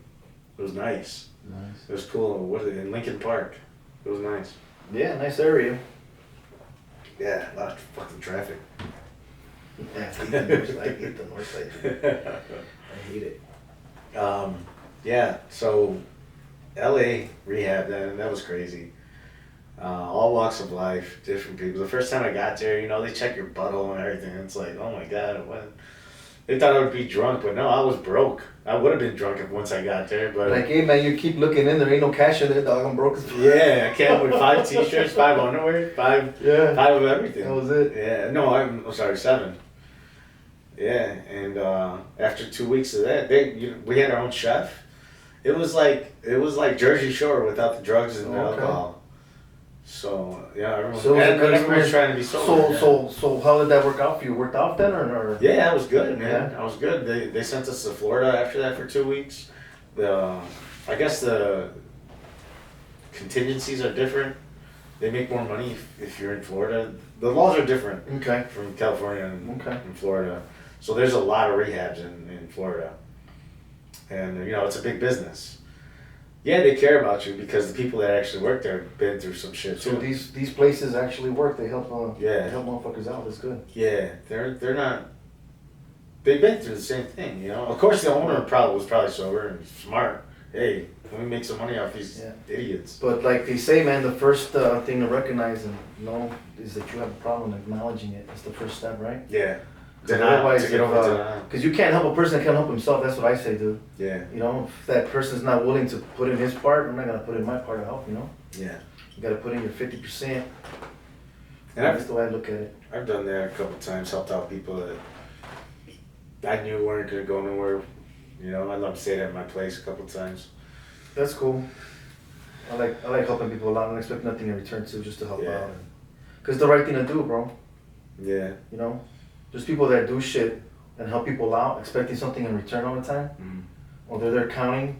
It was nice. Nice. It was cool. What is it, in Lincoln Park? It was nice. Yeah, nice area. Yeah, a lot of fucking traffic. Yeah, I hate the north side. Too. I hate it. Yeah, so LA rehab, that was crazy. All walks of life, different people. The first time I got there, you know, they check your butthole and everything. It's like, oh my God, what? They thought I would be drunk, but no, I was broke. I would have been drunk if once I got there, but Like, hey man, you keep looking in there, ain't no cash in there, dog. I'm broke as fuck. yeah, I came with 5 t-shirts, 5 underwear, 5 Yeah. 5 of everything. That was it. Yeah, no, I'm sorry, 7. Yeah, and after 2 weeks of that, we had our own chef. It was like Jersey Shore without the drugs and the Okay. alcohol. So yeah, everyone, So it was a good everyone's experience. trying to be sober. So how did that work out for you? Worked out then or? Yeah, I was good, man. Yeah. I was good. They sent us to Florida after that for 2 weeks. I guess the contingencies are different. They make more money if you're in Florida. The laws are different Okay. from California and Okay. Florida. So there's a lot of rehabs in Florida. And, you know, it's a big business. Yeah, they care about you because the people that actually work there have been through some shit So too. these places actually work. They help. Yeah. They help motherfuckers out. That's good. Yeah, they're not. They've been through the same thing, you know. Of course, the owner was probably sober and smart. Hey, let me make some money off these idiots. But like they say, man, the first thing to recognize and know is that you have a problem. Acknowledging it is the first step, right? Yeah. Otherwise, To get over denial. because you can't help a person that can't help himself. That's what I say, dude. Yeah. You know, if that person's not willing to put in his part, I'm not gonna put in my part to help. You know, Yeah. you gotta put in your 50%. And That's the way I look at it. I've done that a couple times, helped out people that I knew weren't gonna go nowhere. You know, I love to stay at my place a couple times. That's cool. I like helping people a lot. I don't expect nothing in return too, just to help Yeah. out. Cause it's the right thing to do, bro. Yeah. You know, there's people that do shit and help people out, expecting something in return all the time. Mm. Or they're there counting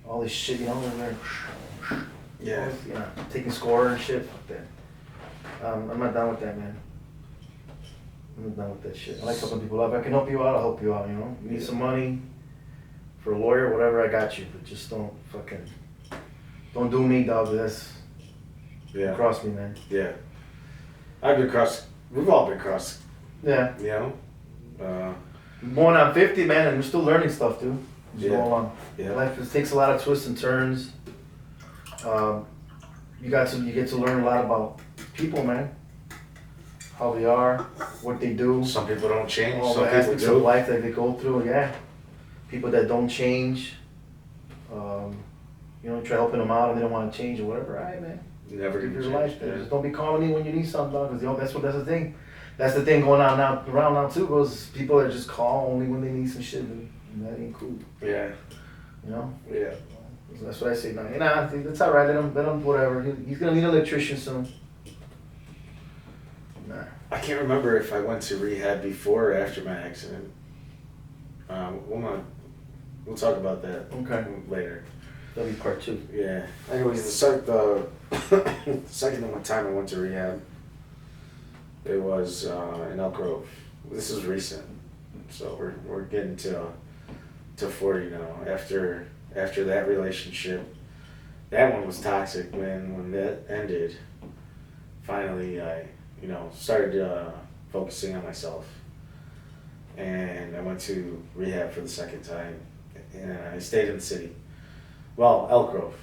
all this shit, you know, they're there. Yeah. You know, taking score and shit. Fuck that. I'm not down with that, man. I'm not down with that shit. I like helping people out. If I can help you out, I'll help you out, you know? You need some money for a lawyer, whatever, I got you. But just don't do me, dog. That's, Yeah. cross me, man. Yeah. We've all been crossed, Yeah. you know? I'm going on 50, man, and we're still learning stuff, dude. Just Yeah. going along. Yeah. Life takes a lot of twists and turns. You get to learn a lot about people, man. How they are, what they do, Some people don't change, all some the people aspects do. of life that they go through. Yeah, people that don't change. You know, try helping them out and they don't want to change or whatever. All right, man. Never Live gonna your change. life. Yeah. Just don't be calling me when you need something, dog. Cause that's the thing. That's the thing going on now around now too. Goes people that just call only when they need some shit, and that ain't cool. Yeah. You know. Yeah. That's what I say now. You know, that's all right. Let him, whatever. He's gonna need an electrician soon. Nah. I can't remember if I went to rehab before or after my accident. We'll talk about that Okay. later. That'll be part 2. Yeah. Anyways, the second time I went to rehab, it was in Elk Grove. This is recent, so we're getting to 40 now. After that relationship, that one was toxic. When that ended, finally I started focusing on myself, and I went to rehab for the second time, and I stayed in the city. Well, Elk Grove.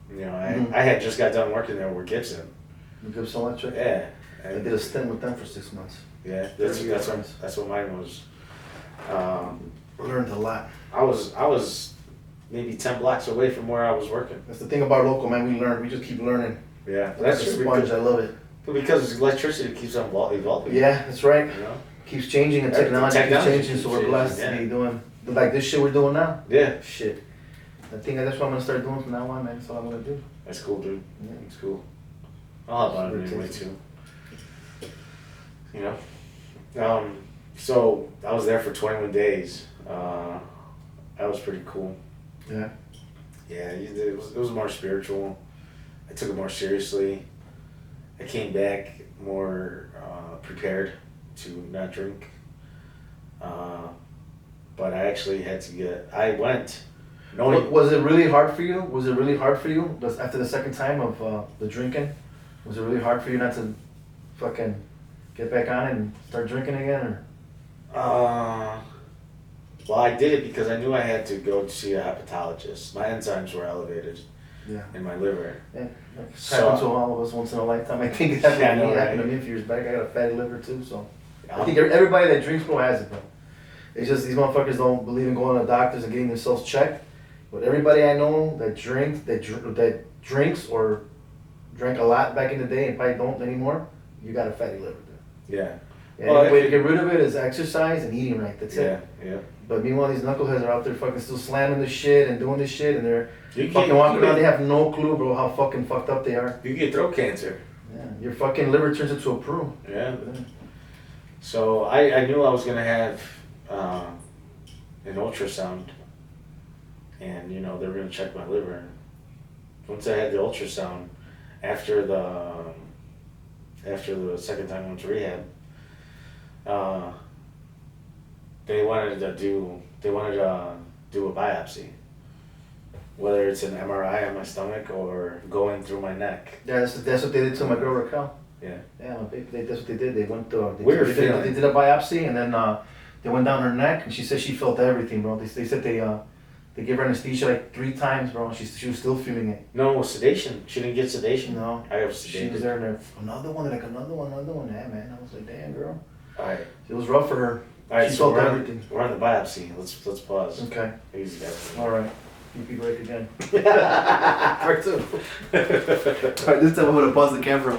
You know, I had just got done working there with Gibson. Gibson Electric? Yeah. I did a stint with them for 6 months. Yeah, 30 years. that's what mine was. Learned a lot. I was maybe 10 blocks away from where I was working. That's the thing about local, man. We learn. We just keep learning. Yeah, That's a sponge. I love it. because electricity keeps on evolving. Yeah, that's right. You know. Keeps changing and Everything- technology keeps technology changing. So keeps we're blessed changing, to be doing like this shit we're doing now. Yeah, Shit. I think that's what I'm gonna start doing from now on, man. That's all I'm gonna do. that's cool, dude. Yeah. It's cool. I'll hop on it Super anyway tasty. too. You know. So I was there for 21 days. That was pretty cool. Yeah. Yeah, it was more spiritual. I took it more seriously. I came back more prepared to not drink. But I actually had to I went knowing. Was it really hard for you? Was it really hard for you after the second time of the drinking? Was it really hard for you not to fucking get back on it and start drinking again? Or Well, I did it because I knew I had to go see a hepatologist. My enzymes were elevated yeah, in my liver. it So- happens to all of us once in a lifetime. I think it happened Yeah, I to know, me. It happened to right? me a few years back. I got a fatty liver too, so I Um, think everybody that drinks, bro, has it, bro. It's just these motherfuckers don't believe in going to the doctors and getting themselves checked. But everybody I know that drinks or drank a lot back in the day and probably don't anymore, you got a fatty liver, dude. yeah. And Well, the way to get rid of it is exercise and eating right. That's Yeah, it. yeah. But meanwhile, these knuckleheads are out there fucking still slamming this shit and doing this shit, and they're You fucking can walking around. They have no clue, bro, how fucking fucked up they are. you get throat cancer. Yeah, your fucking liver turns into a prune. Yeah. So I knew I was gonna have an ultrasound, and you know they were gonna check my liver. Once I had the ultrasound, after the second time I went to rehab, they wanted to do a biopsy, whether it's an MRI on my stomach or going through my neck. Yeah, that's what they did to my girl Raquel. Yeah. Yeah, my baby, that's what they did. They went to Weird they feeling. did a biopsy, and then they went down her neck, and she said she felt everything, bro. They said they gave her anesthesia like 3 times, bro. And she was still feeling it. No sedation. She didn't get sedation. No, I was she sedated. was there, and there another one. Yeah, man. I was like, damn, girl. All right. It was rough for her. All right. She So felt everything. we're on the biopsy. Let's pause. Okay. Easy guys. All right. PP break again. Part 2. Alright, this time I'm gonna pause the camera.